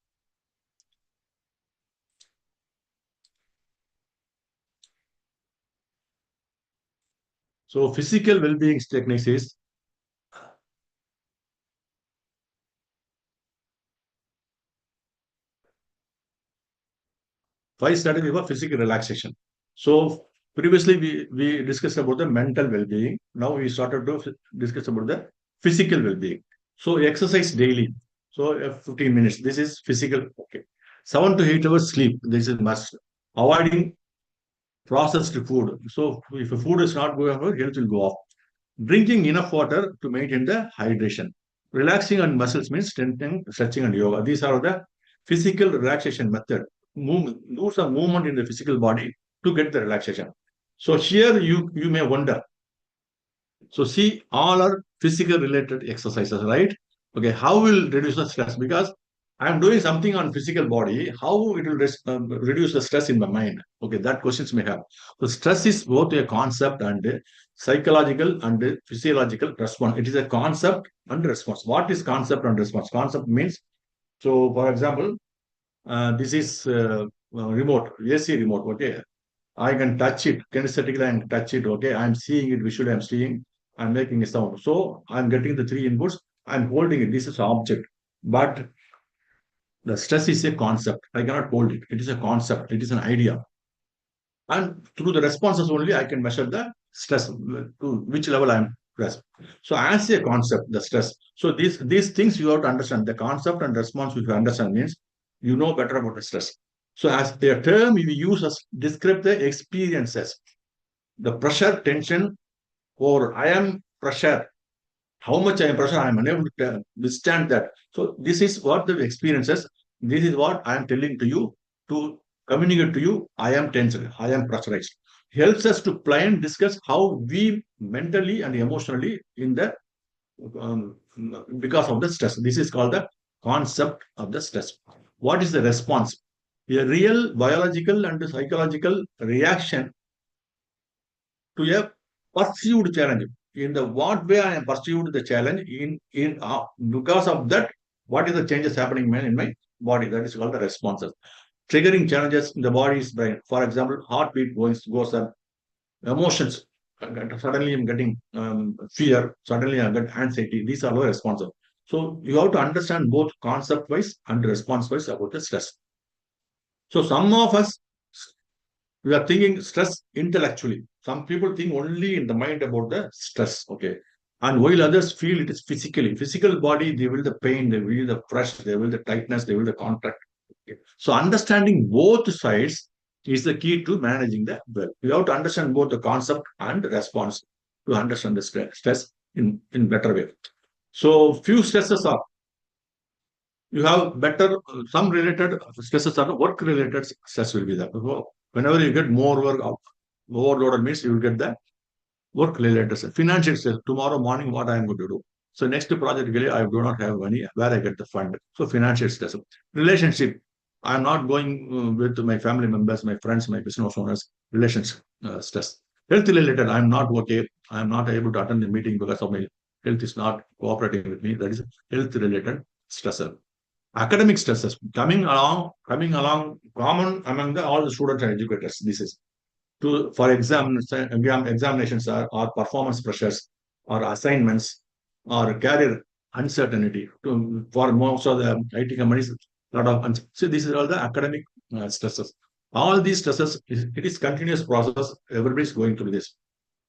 So physical well-being techniques is 5 strategies for physical relaxation. So previously we discussed about the mental well-being. Now we started to discuss about the physical well-being. So exercise daily. So 15 minutes. This is physical. Okay. 7 to 8 hours sleep. This is must. Avoiding processed food. So if a food is not going well, health will go off. Drinking enough water to maintain the hydration. Relaxing on muscles means strengthening, stretching, and yoga. These are the physical relaxation method. Do some movement in the physical body to get the relaxation. So here you may wonder. So see, all are physical related exercises, right? Okay, how will reduce the stress? Because I'm doing something on physical body, how it will reduce the stress in my mind? Okay, that questions may have. So stress is both a concept and a psychological and a physiological response. It is a concept and response. What is concept and response? Concept means, so for example, this is remote, AC remote, okay? I can touch it, kinesthetically I can touch it, okay? I'm seeing it visually, I'm seeing, I'm making a sound. So I'm getting the 3 inputs, I'm holding it. This is object. But the stress is a concept. I cannot hold it. It is a concept. It is an idea. And through the responses only, I can measure the stress to which level I'm stressed. So as a concept, the stress. So these things you have to understand. The concept and response you understand means you know better about the stress. So as a term we use as describe the experiences, the pressure, tension, or I am pressure. How much I am pressure, I am unable to withstand that. So this is what the experiences. This is what I am telling to you to communicate to you. I am tense. I am pressurized. Helps us to plan, discuss how we mentally and emotionally in the um, because of the stress. This is called the concept of the stress. What is the response? A real biological and psychological reaction to a pursued challenge. In the what way I am pursued the challenge in because of that, what is the changes happening in my body? That is called the responses. Triggering challenges in the body's brain. For example, heartbeat goes up, emotions. Suddenly I'm getting fear. Suddenly I get anxiety. These are all responses. So you have to understand both concept wise and response wise about the stress. So some of us we are thinking stress intellectually. Some people think only in the mind about the stress, okay. And while others feel it is physically. Physical body, they will the pain, they will the pressure, they will the tightness, they will the contract. Okay. So understanding both sides is the key to managing the well. You have to understand both the concept and response to understand the stress in better way. So few stresses are you have better some related stresses are work related stress will be there. So whenever you get more work overloaded means you will get the work related stress. Financial stress. Tomorrow morning, what I am going to do? So next project, I do not have money. Where I get the fund? So financial stress. Relationship. I am not going with my family members, my friends, my business owners. Relationship stress. Health related. I am not okay. I am not able to attend the meeting because of my health is not cooperating with me. That is health related stressor. Academic stresses coming along common among all the students and educators. This is to for examinations or performance pressures or assignments or career uncertainty. For most of the IT companies, lot of so this is all the academic stresses. All these stresses, it is continuous process. Everybody is going through this.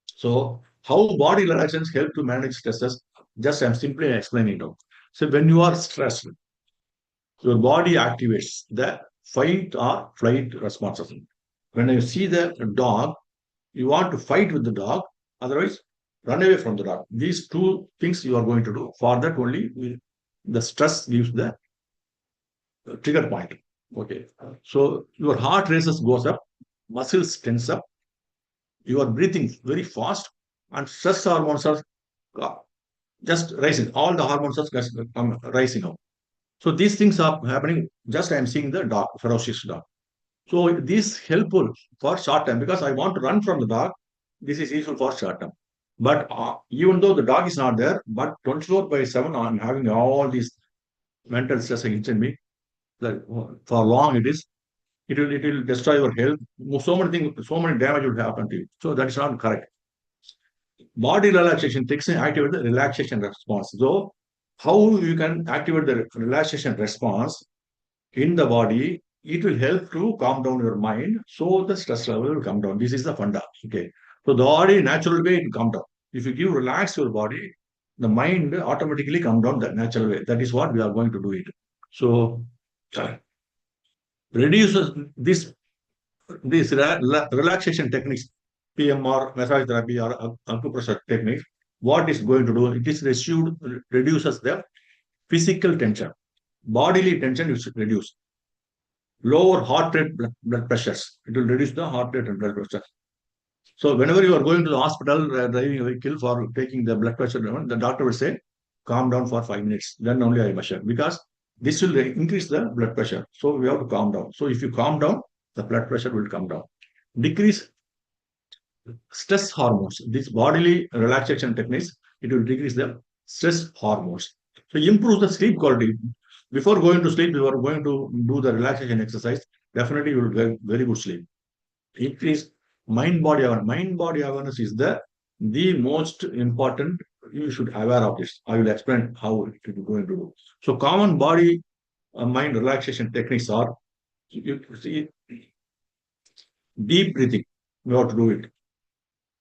So how body relaxations help to manage stresses? Just I'm simply explaining now. So when you are stressed, your body activates the fight or flight responses. When you see the dog, you want to fight with the dog, otherwise, run away from the dog. These two things you are going to do. For that, only the stress gives the trigger point. Okay. So your heart races goes up, muscles tense up, you are breathing very fast, and stress hormones are just rising. All the hormones are rising up. So these things are happening. Just I am seeing the dog, ferocious dog. So this helpful for short term because I want to run from the dog. This is useful for short term. But even though the dog is not there, but 24/7, I'm having all these mental stress against me. That for long it will destroy your health. So many things, so many damage will happen to you. So that is not correct. Body relaxation takes and activate the relaxation response. So how you can activate the relaxation response in the body it will help to calm down your mind, so the stress level will come down. This is the funda. Okay. So the body natural way it will come down. If you give relax your body, the mind automatically come down that natural way. That is what we are going to do it. So reduces this relaxation techniques, PMR, massage therapy or acupressure techniques. What is going to do? It is reduces the physical tension, bodily tension is reduced. Lower heart rate, blood pressures. It will reduce the heart rate and blood pressure. So whenever you are going to the hospital, driving a vehicle for taking the blood pressure, the doctor will say, calm down for 5 minutes. Then only I measure, because this will increase the blood pressure. So we have to calm down. So if you calm down, the blood pressure will come down. Decrease stress hormones. These bodily relaxation techniques, it will decrease the stress hormones. So improve the sleep quality. Before going to sleep, you are going to do the relaxation exercise. Definitely, you will get very good sleep. Increase mind-body awareness. Mind-body awareness is the most important. You should aware of this. I will explain how it is going to do. So common body mind relaxation techniques are, you see, deep breathing. You have to do it.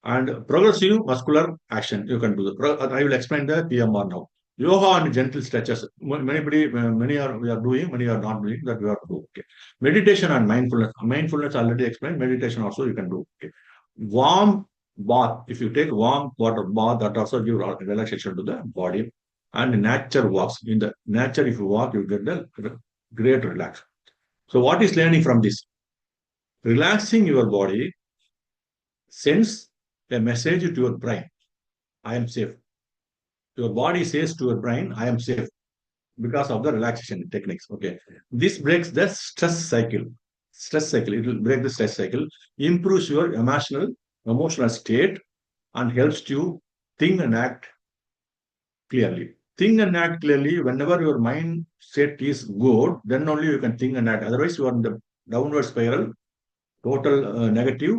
And progressive muscular action, you can do that. I will explain the PMR now. Yoga and gentle stretches. Many are we are doing, many are not doing. That we have to do. Okay. Meditation and mindfulness. Mindfulness already explained. Meditation also you can do. Okay. Warm bath. If you take warm water bath, that also gives relaxation to the body. And nature walks. In the nature, if you walk, you get the great relax. So what is learning from this? Relaxing your body sends a message to your brain. I am safe. Your body says to your brain, I am safe, because of the relaxation techniques. Okay. This breaks the stress cycle. Stress cycle. It will break the stress cycle, improves your emotional state, and helps you think and act clearly. Think and act clearly. Whenever your mind state is good, then only you can think and act. Otherwise, you are in the downward spiral, total negative.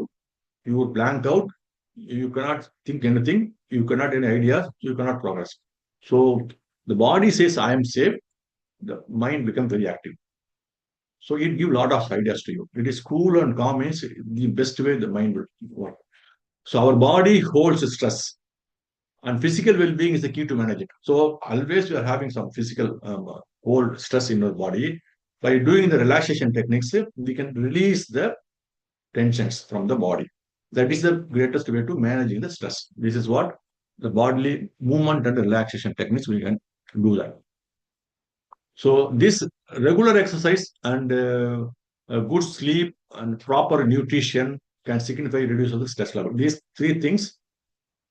You would blank out. You cannot think anything. You cannot any ideas. You cannot progress. So the body says, I am safe. The mind becomes very active. So it gives a lot of ideas to you. It is cool and calm is the best way the mind will work. So our body holds stress, and physical well-being is the key to manage it. So always we are having some physical hold stress in our body. By doing the relaxation techniques, we can release the tensions from the body. That is the greatest way to managing the stress. This is what the bodily movement and relaxation techniques we can do that. So this regular exercise and good sleep and proper nutrition can significantly reduce the stress level. These three things,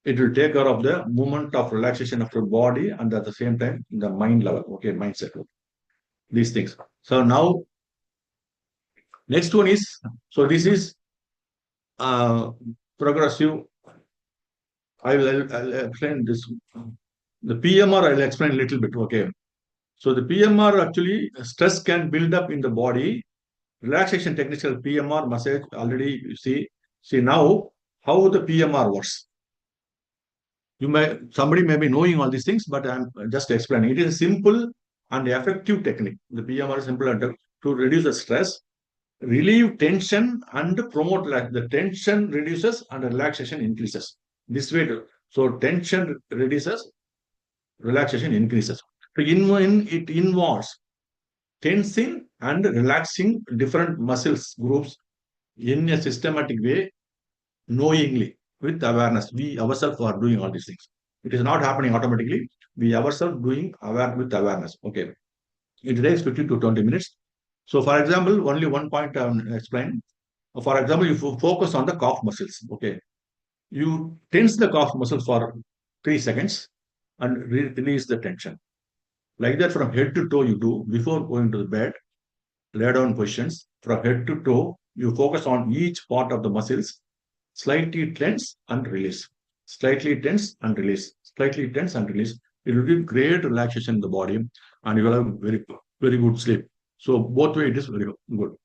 it will take care of the movement of relaxation of your body and at the same time the mind level. Okay, mindset. These things. So now next one is, so this is progressive. I'll explain this. The PMR I'll explain a little bit. Okay. So the PMR actually stress can build up in the body. Relaxation technical PMR massage already you see. See now how the PMR works. Somebody may be knowing all these things, but I'm just explaining. It is a simple and effective technique. The PMR is simple and to reduce the stress, relieve tension, and promote the tension reduces and relaxation increases. This way, so tension reduces, relaxation increases. So it involves tensing and relaxing different muscles groups in a systematic way, knowingly, with awareness. We ourselves are doing all these things. It is not happening automatically. We ourselves doing with awareness. Okay. It takes 15 to 20 minutes. So, for example, only one point I will explain. For example, if you focus on the calf muscles, okay, you tense the calf muscles for 3 seconds and release the tension. Like that, from head to toe, you do before going to the bed, lay down positions. From head to toe, you focus on each part of the muscles, slightly tense and release, slightly tense and release, slightly tense and release. It will give great relaxation in the body, and you will have very good sleep. So both way it is very good.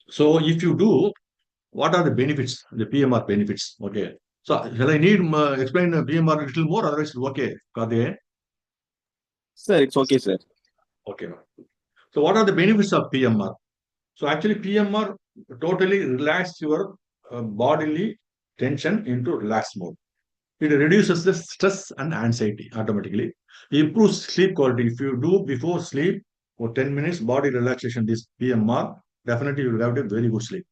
So if you do, what are the benefits? The PMR benefits. Okay. So shall I need explain PMR a little more? Otherwise, okay. Kade. Sir, it's okay, sir. Okay. So what are the benefits of PMR? So actually PMR totally relax your bodily tension into relaxed mode. It reduces the stress and anxiety automatically. Improves sleep quality. If you do before sleep for 10 minutes body relaxation, this PMR, definitely you will have a very good sleep.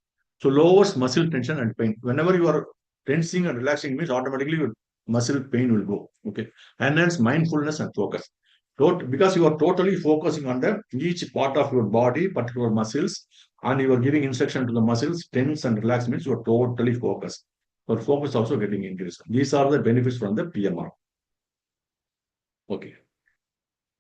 So lowers muscle tension and pain. Whenever you are tensing and relaxing means automatically your muscle pain will go. Okay. Enhance mindfulness and focus. Because you are totally focusing on the each part of your body, particular muscles, and you are giving instruction to the muscles, tense and relax means you are totally focused. Your focus also getting increased. These are the benefits from the PMR. Okay.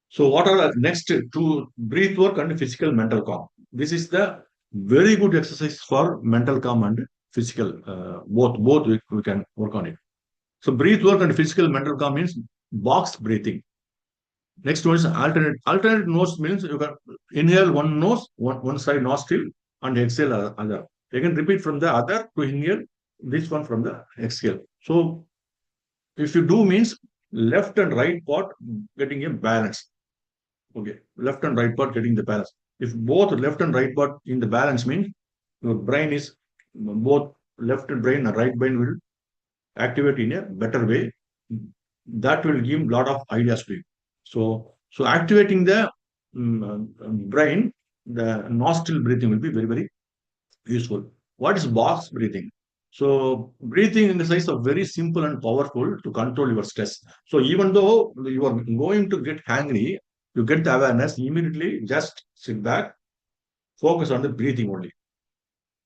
So what are the next two? Breath work and physical mental calm. This is the very good exercise for mental calm and physical. Both we can work on it. So breath work and physical mental calm means box breathing. Next one is alternate. Alternate nose means you can inhale one nose, one side nostril, and exhale other. You can repeat from the other to inhale, this one from the exhale. So if you do means left and right part getting a balance. Okay, left and right part getting the balance. If both left and right part in the balance means your brain is both left brain and right brain will activate in a better way. That will give a lot of ideas to you. So activating the brain, the nostril breathing will be very useful. What is box breathing? So breathing exercise are very simple and powerful to control your stress. So even though you are going to get hungry, you get the awareness immediately. Just sit back, focus on the breathing only.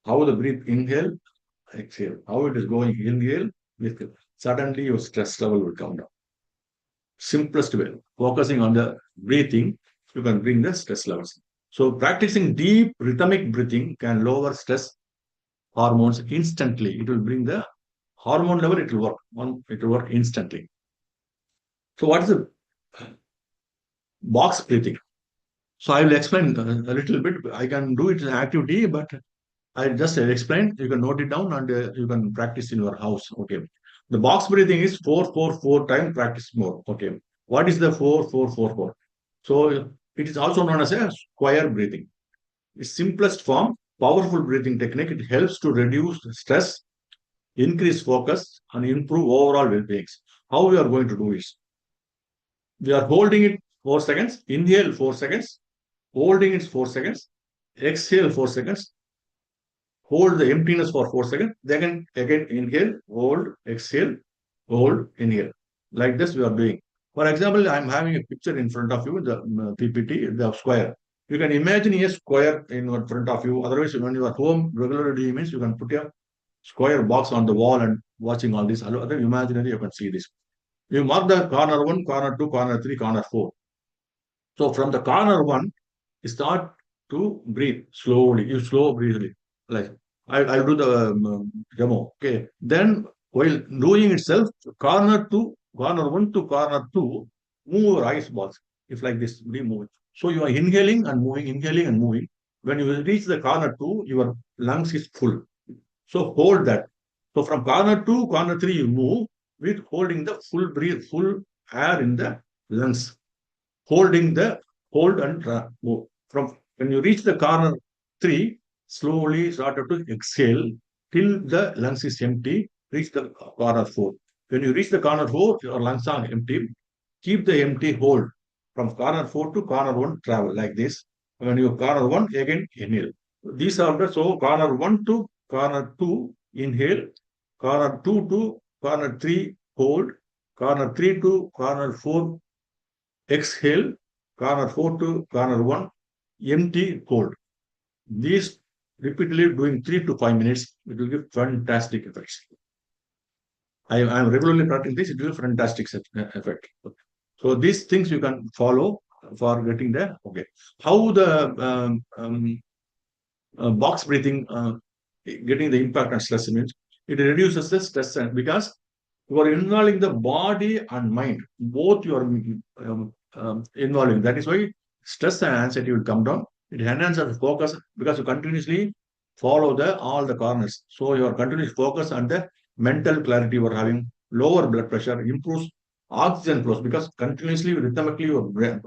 How the breathe inhale, exhale. How it is going inhale, exhale. Suddenly your stress level will come down. Simplest way, focusing on the breathing, you can bring the stress levels. So practicing deep rhythmic breathing can lower stress hormones instantly. It will bring the hormone level, it will work instantly. So what is the box breathing? So I will explain a little bit. I can do it as an activity, but I just explained. You can note it down and you can practice in your house. Okay. The box breathing is 4-4-4 time practice more. Okay. What is the 4-4-4-4? So it is also known as a square breathing. Its simplest form, powerful breathing technique. It helps to reduce stress, increase focus, and improve overall well-being. How we are going to do this? We are holding it 4 seconds, inhale 4 seconds, holding it 4 seconds, exhale 4 seconds, hold the emptiness for 4 seconds, then again inhale, hold, exhale, hold, inhale. Like this we are doing. For example, I'm having a picture in front of you, the PPT, the square. You can imagine a square in front of you. Otherwise, when you are home regularly means you can put a square box on the wall and watching all this. Other imaginary, you can see this. You mark the corner 1, corner 2, corner 3, corner 4. So from the corner 1, you start to breathe slowly. You slow breathe like I'll do the demo. Okay. Then while doing itself, corner 1 to corner 2, move your eyes balls. If like this, we move it. So you are inhaling and moving, inhaling and moving. When you reach the corner 2, your lungs is full. So hold that. So from corner 2, corner 3, you move with holding the full air in the lungs. Holding the hold and move. From when you reach the corner 3, slowly started to exhale till the lungs is empty. Reach the corner 4. When you reach the corner 4, your lungs are empty. Keep the empty hold. From corner 4 to corner 1, travel like this. When you corner 1, again inhale. These are the so corner 1 to corner 2, inhale. Corner 2 to corner 3, hold. Corner 3 to corner 4, exhale. Corner 4 to corner 1, empty, hold. These repeatedly doing 3 to 5 minutes, it will give fantastic effects. I am regularly practicing this, it will give fantastic effect. So these things you can follow for getting there. Okay. How the box breathing getting the impact on stress means it reduces the stress because you are involving the body and mind. Both you are involving. That is why stress and anxiety will come down. It enhances focus because you continuously follow all the corners. So your continuous focus and the mental clarity you are having, lower blood pressure, improves oxygen flows because continuously, rhythmically, you're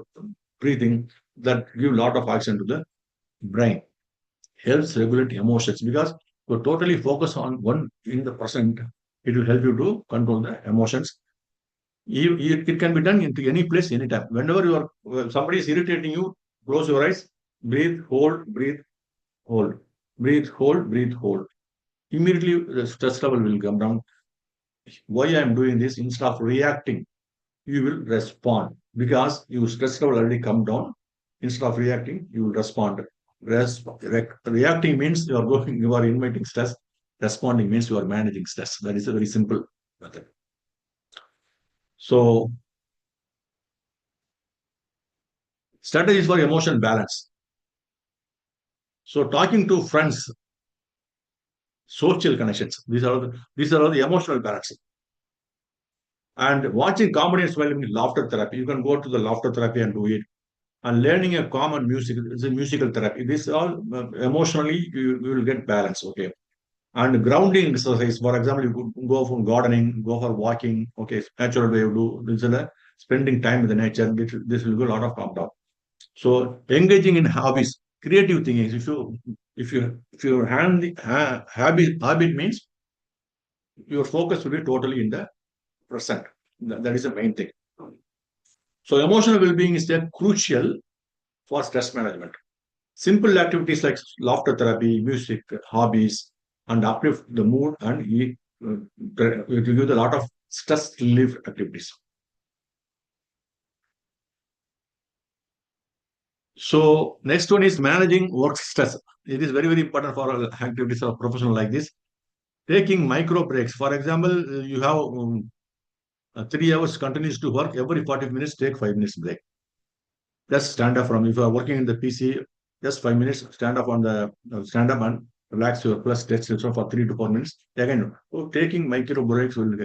breathing that give a lot of oxygen to the brain. Helps regulate emotions because you're totally focused on one in the present. It will help you to control the emotions. It can be done into any place, anytime. Whenever you are somebody is irritating you, close your eyes, breathe, hold, breathe, hold, breathe, hold, breathe, hold. Immediately the stress level will come down. Why I am doing this? Instead of reacting, you will respond because your stress level already come down. Instead of reacting, you will respond. Reacting means you are inviting stress. Responding means you are managing stress. That is a very simple method. So, strategies for emotion balance. So, talking to friends, social connections. These are all the emotional balance. And watching comedy as well in laughter therapy. You can go to the laughter therapy and do it. And learning a common music is a musical therapy. This all emotionally you will get balance. Okay. And grounding exercise, for example, you could go for gardening, go for walking. Okay, natural way you do. This is spending time with the nature. This will go a lot of calm down. So engaging in hobbies, creative thinking. If your habit means your focus will be totally in the present. That is the main thing. So emotional well-being is crucial for stress management. Simple activities like laughter therapy, music, hobbies, and uplift the mood and it will give a lot of stress relief activities. So next one is managing work stress. It is very, very important for activities of professional like this. Taking micro breaks. For example, you have 3 hours continues to work. Every 40 minutes, take 5 minutes break. Just stand up from if you are working in the PC, just 5 minutes, stand up on the stand up and relax your plus stretch yourself for 3 to 4 minutes. Again, taking micro breaks will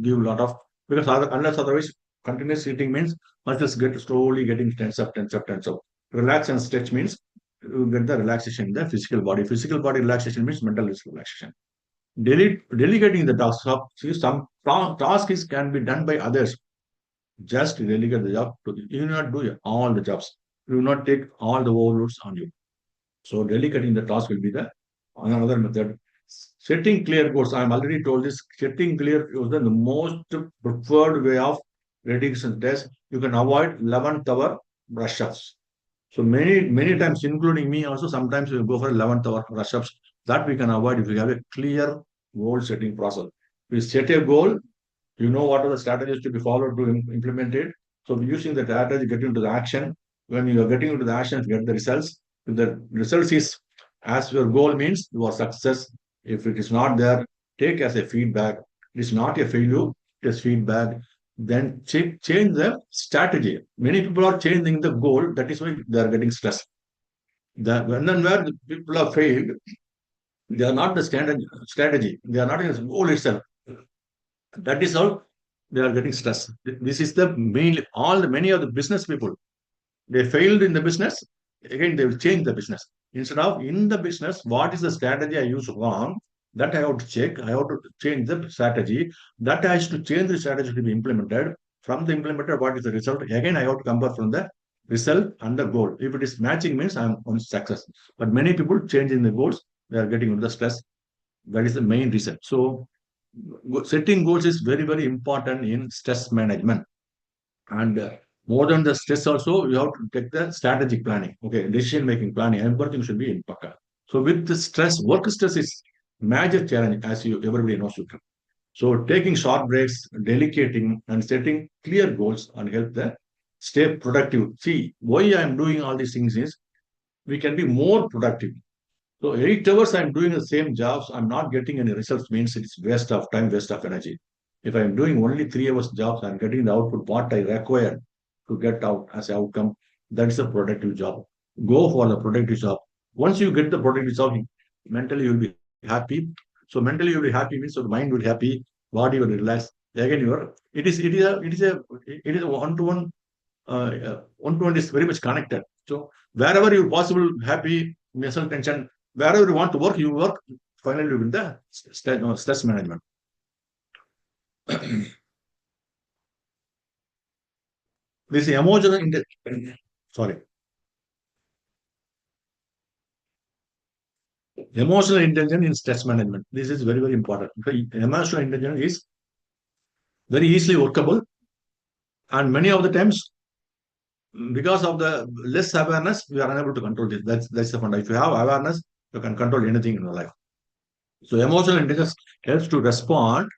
give a lot of because unless otherwise continuous sitting means muscles get slowly getting tense up, tense up, tense up. Relax and stretch means you get the relaxation in the physical body. Physical body relaxation means mental relaxation. Delegating the tasks up. See, some tasks can be done by others just delegate the job to you will not do all the jobs. You will not take all the overloads on you. So delegating the task will be the another method. Setting clear goals. I'm already told this. Setting clear is the most preferred way of reducing stress. You can avoid 11th hour rush ups. So many times, including me also, sometimes we go for 11th hour rush ups. That we can avoid if we have a clear goal setting process. We set a goal, you know what are the strategies to be followed to implement it. So using the strategy, getting into the action. When you are getting into the action, you get the results. If the results is as your goal means your success. If it is not there, take as a feedback. It is not a failure, it is feedback. Then change the strategy. Many people are changing the goal. That is why they are getting stressed. When and where the people have failed, they are not the standard strategy. They are not in the goal itself. That is how they are getting stressed. This is the mainly many of the business people. They failed in the business. Again, they will change the business. Instead of in the business, what is the strategy I use wrong? That I have to check. I have to change the strategy. That has to change the strategy to be implemented. From the implemented, what is the result? Again, I have to compare from the result and the goal. If it is matching, means I'm on success. But many people changing the goals, they are getting into the stress. That is the main reason. So setting goals is very, very important in stress management. And more than the stress, also, you have to take the strategic planning. Okay, decision making planning. Everything should be in pakka. So with the stress, work stress is major challenge, as you everybody knows. So taking short breaks, delegating, and setting clear goals and help the stay productive. See, why I am doing all these things is we can be more productive. So 8 hours I'm doing the same jobs, I'm not getting any results means it's waste of time, waste of energy. If I'm doing only 3 hours jobs, I'm getting the output what I require to get out as an outcome. That's a productive job. Go for the productive job. Once you get the productive job, mentally you'll be happy. So mentally you'll be happy means your mind will be happy, body will relax. Again, it is a one-to-one is very much connected. So wherever you possible happy, mental tension, wherever you want to work, you work. Finally, with the stress management. This emotional sorry. Emotional intelligence in stress management. This is very, very important. Emotional intelligence is very easily workable, and many of the times, because of the less awareness, we are unable to control this. That's the fun. If you have awareness, you can control anything in your life. So emotional intelligence helps to respond.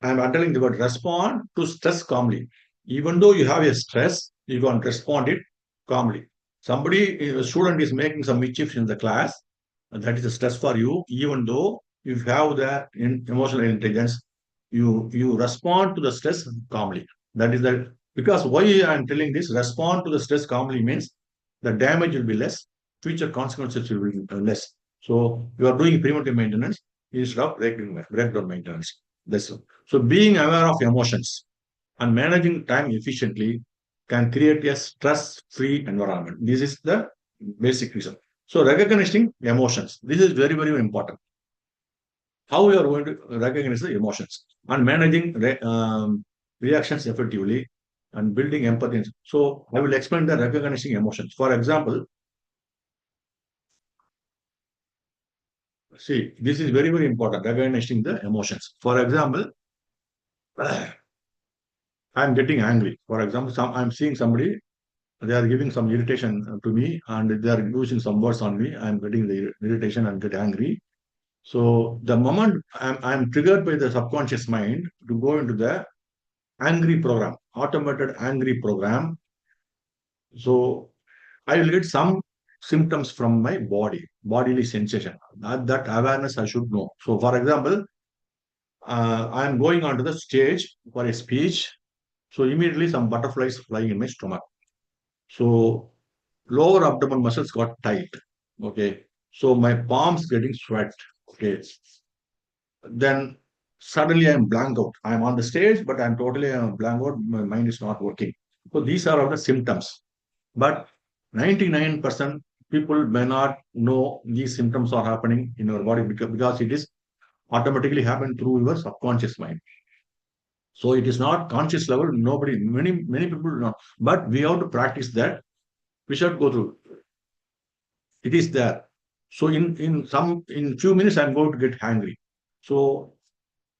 I'm telling the word respond to stress calmly. Even though you have a stress, you can respond it calmly. Somebody, a student is making some mischief in the class, that is a stress for you. Even though you have the emotional intelligence, you respond to the stress calmly. That is the because why I am telling this. Respond to the stress calmly means the damage will be less, future consequences will be less. So you are doing preventive maintenance instead of breakdown maintenance. That's so being aware of emotions and managing time efficiently can create a stress-free environment. This is the basic reason. So recognizing emotions. This is very, very important. How we are going to recognize the emotions and managing reactions effectively and building empathy. So I will explain the recognizing emotions. For example, see, this is very, very important, recognizing the emotions. For example, I'm getting angry. For example, I'm seeing somebody, they are giving some irritation to me and they are using some words on me. I'm getting the irritation and get angry. So the moment I'm triggered by the subconscious mind to go into the angry program, automated angry program. So I will get some symptoms from my bodily sensation. That awareness I should know. So for example, I'm going onto the stage for a speech. So immediately some butterflies flying in my stomach. So lower abdomen muscles got tight. Okay. So my palms getting sweat. Okay. Then suddenly I'm blank out. I'm on the stage, but I'm totally blank out. My mind is not working. So these are all the symptoms. But 99% people may not know these symptoms are happening in your body because it is automatically happen through your subconscious mind. So it is not conscious level. Many people do not. But we have to practice that. We should go through. It is there. So in few minutes, I'm going to get angry. So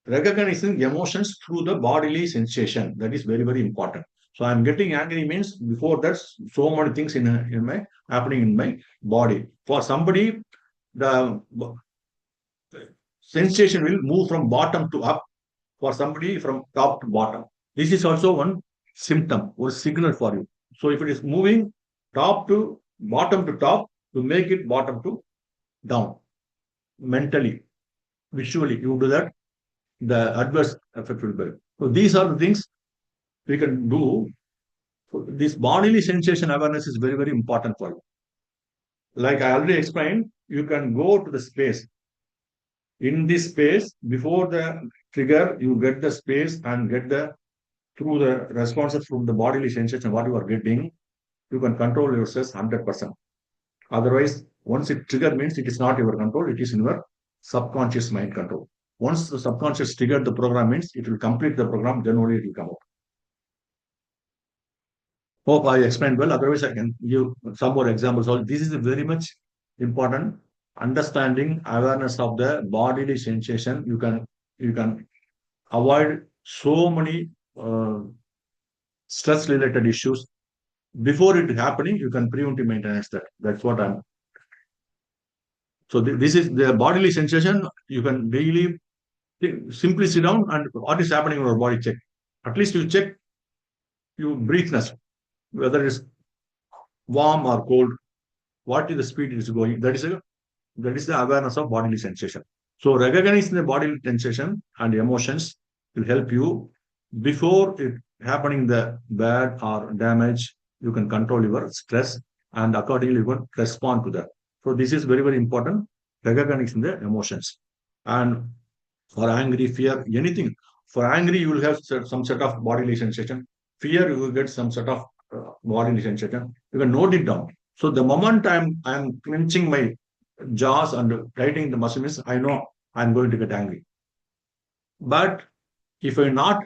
recognizing emotions through the bodily sensation, that is very, very important. So I'm getting angry means before that, so many things in my happening in my body. For somebody, the sensation will move from bottom to up. For somebody, from top to bottom. This is also one symptom or signal for you. So if it is moving top to bottom to top, to make it bottom to down mentally, visually, you do that, the adverse effect will be. So these are the things we can do. So this bodily sensation awareness is very, very important for you. Like I already explained, you can go to the space. In this space, before the trigger, you get the space and get the through the responses from the bodily sensation, what you are getting, you can control yourself 100%. Otherwise, once it trigger means it is not your control, it is in your subconscious mind control. Once the subconscious triggered the program means it will complete the program, then only it will come out. Hope I explained well. Otherwise, I can give some more examples. So this is very much important. Understanding awareness of the bodily sensation. You can avoid so many stress related issues before it happening. You can preventive maintenance that. That's what I'm. So this is the bodily sensation. You can daily simply sit down and what is happening in your body check. At least you check your breathness, whether it's warm or cold. What is the speed it is going? That is the awareness of bodily sensation. So recognizing the bodily sensation and emotions will help you before it happening the bad or damage. You can control your stress and accordingly you can respond to that. So this is very, very important. Recognizing the emotions and for angry, fear, anything. For angry, you will have some sort of bodily sensation. Fear, you will get some sort of bodily sensation. You can note it down. So the moment I'm clenching my jaws and tightening the muscles, I know I'm going to get angry. But if I not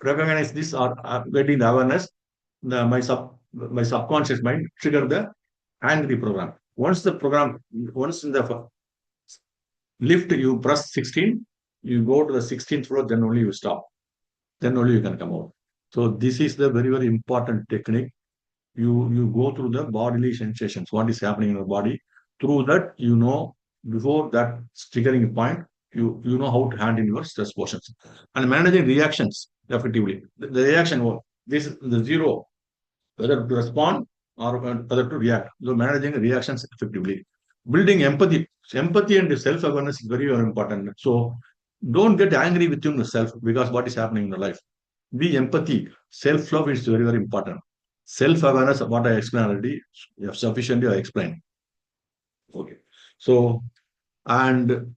recognize this or getting the awareness, my subconscious mind trigger the angry program. Once in the lift you press 16, you go to the 16th floor, then only you stop. Then only you can come out. So this is the very, very important technique. You go through the bodily sensations, what is happening in your body. Through that, before that triggering point, you know how to handle your stress portions and managing reactions effectively. The reaction, this is the zero, whether to respond or whether to react. So managing reactions effectively. Building empathy. Empathy and self-awareness is very, very important. So don't get angry within yourself because what is happening in your life. Be empathy. Self-love is very, very important. Self-awareness, what I explained already, sufficiently I explained. Okay. So, and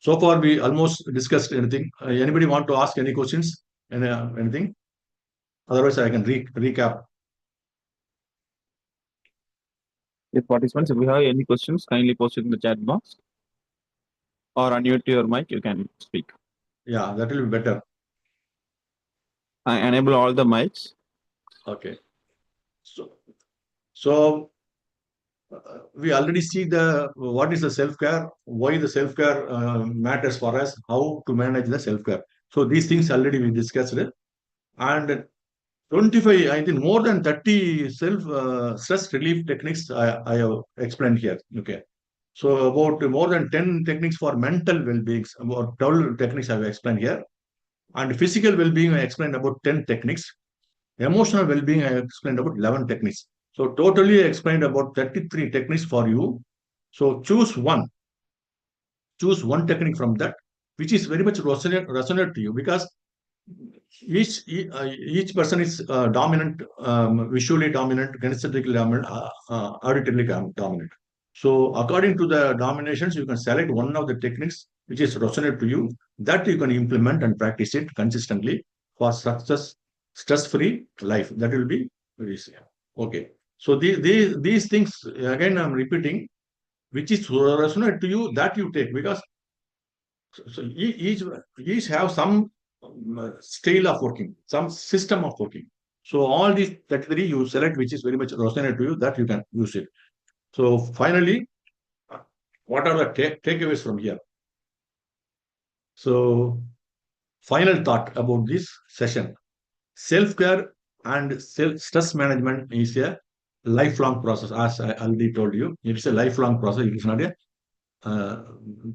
so far we almost discussed anything. Anybody want to ask any questions? Anything? Otherwise, I can recap. If participants, if you have any questions, kindly post it in the chat box or unmute your mic, you can speak. Yeah, that will be better. I enable all the mics. Okay. So we already see what is the self-care, why the self-care matters for us, how to manage the self-care. So these things already we discussed. And 25, I think more than 30 stress relief techniques I have explained here. Okay. So about more than 10 techniques for mental well-being, about 12 techniques I have explained here. And physical well-being, I explained about 10 techniques. Emotional well-being, I explained about 11 techniques. So totally I explained about 33 techniques for you. So choose one technique from that, which is very much resonate to you, because each person is dominant, visually dominant, kinesthetically dominant, auditorily dominant. So according to the dominations, you can select one of the techniques which is resonate to you, that you can implement and practice it consistently for success, stress-free life. That will be very easy. Okay. So these things, again, I'm repeating, which is resonate to you, that you take, because so each have some style of working, some system of working. So all these 33 you select which is very much resonate to you, that you can use it. So finally, what are the takeaways from here? So final thought about this session. Self-care and stress management is a lifelong process. As I already told you, it's a lifelong process. It is not a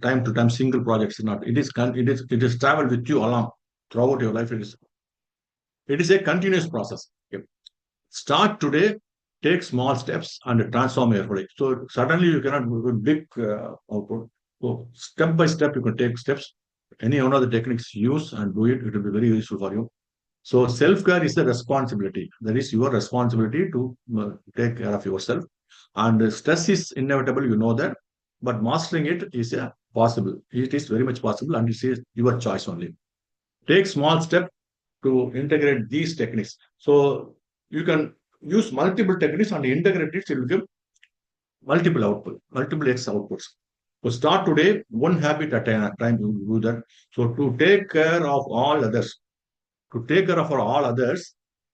time to time single project. It's not. It is travel with you along throughout your life. It is a continuous process. Okay. Start today, take small steps and transform your life. So suddenly you cannot go with big output. So step by step you can take steps. Any one of the techniques use and do it. It will be very useful for you. So self-care is the responsibility. That is your responsibility to take care of yourself. And stress is inevitable, you know that. But mastering it is possible. It is very much possible, and it is your choice only. Take small step to integrate these techniques. So you can use multiple techniques and integrate it. It will give multiple output, multiple X outputs. So start today, one habit at a time. You do that. So to take care of all others,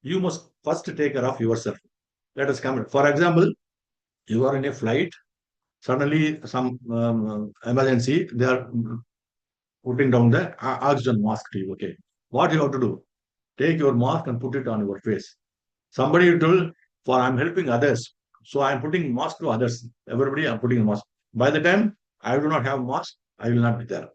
you must first take care of yourself. Let us come. For example, you are in a flight. Suddenly, some emergency, they are putting down the oxygen mask to you. Okay, what you have to do? Take your mask and put it on your face. Somebody told, for I'm helping others, so I'm putting mask to others. Everybody, I'm putting a mask. By the time I do not have mask, I will not be there.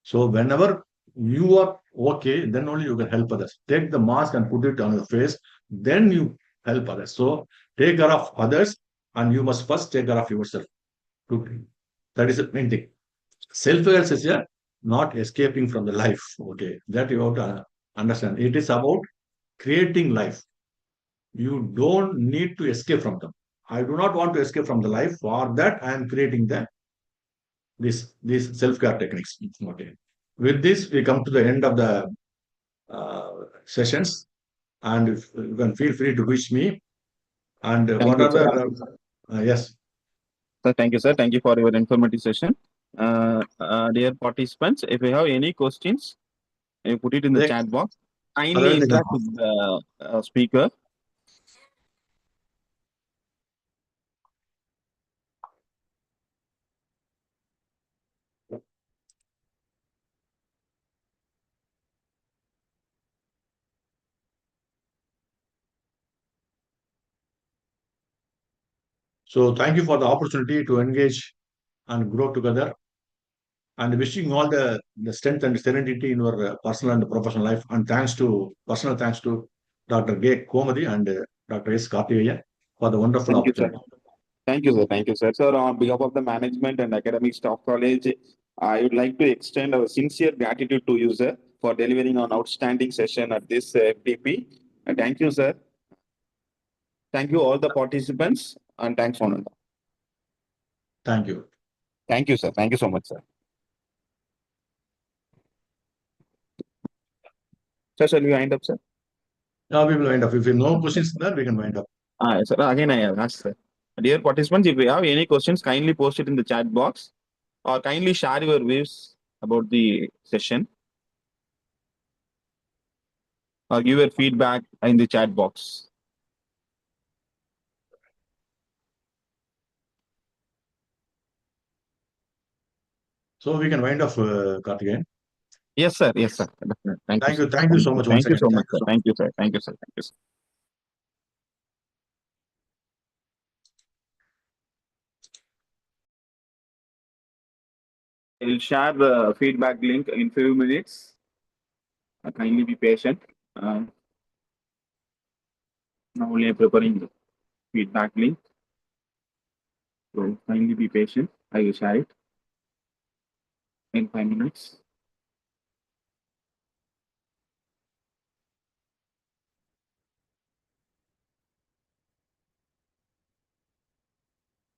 So whenever you are okay, then only you can help others. Take the mask and put it on your face, then you help others. So take care of others, and you must first take care of yourself. That is the main thing. Self-awareness is not escaping from the life. Okay, that you have to understand. It is about creating life. You don't need to escape from them. I do not want to escape from the life. For that, I am creating these self-care techniques. Okay. With this, we come to the end of the sessions, and if you can feel free to reach me. And Thank what you, are sir. yes. Sir, thank you, sir. Thank you for your informative session. Dear participants, if you have any questions, You put it in the They- chat box. Other Kindly than interact that- with the speaker. So thank you for the opportunity to engage and grow together, and wishing all the strength and serenity in your personal and professional life. And personal thanks to Dr. G. Komadi and Dr. S. Karthikeyan for the wonderful Thank you, sir. opportunity. Thank you, sir. Thank you, sir. Sir, on behalf of the management and academic staff college, I would like to extend our sincere gratitude to you, sir, for delivering an outstanding session at this FDP. Thank you, sir. Thank you all the participants, and thanks for all. Thank you. Thank you, sir. Thank you so much, sir. Sir, shall we wind up, sir? Now we will wind up. If you have no questions there, we can wind up. Sir, again, I have asked, sir. Dear participants, if you have any questions, kindly post it in the chat box or kindly share your views about the session or give your feedback in the chat box. So we can wind up, Karthikeyan. Yes, sir. Yes, sir. Definitely. Thank you, Thank you. sir. Thank you so much once Thank you again. so much, Thank you sir. so much. Thank you, sir. Thank you, sir. Thank you, sir. I will share the feedback link in few minutes. Kindly be patient. Now only I'm preparing the feedback link. So kindly be patient. I will share it in 5 minutes.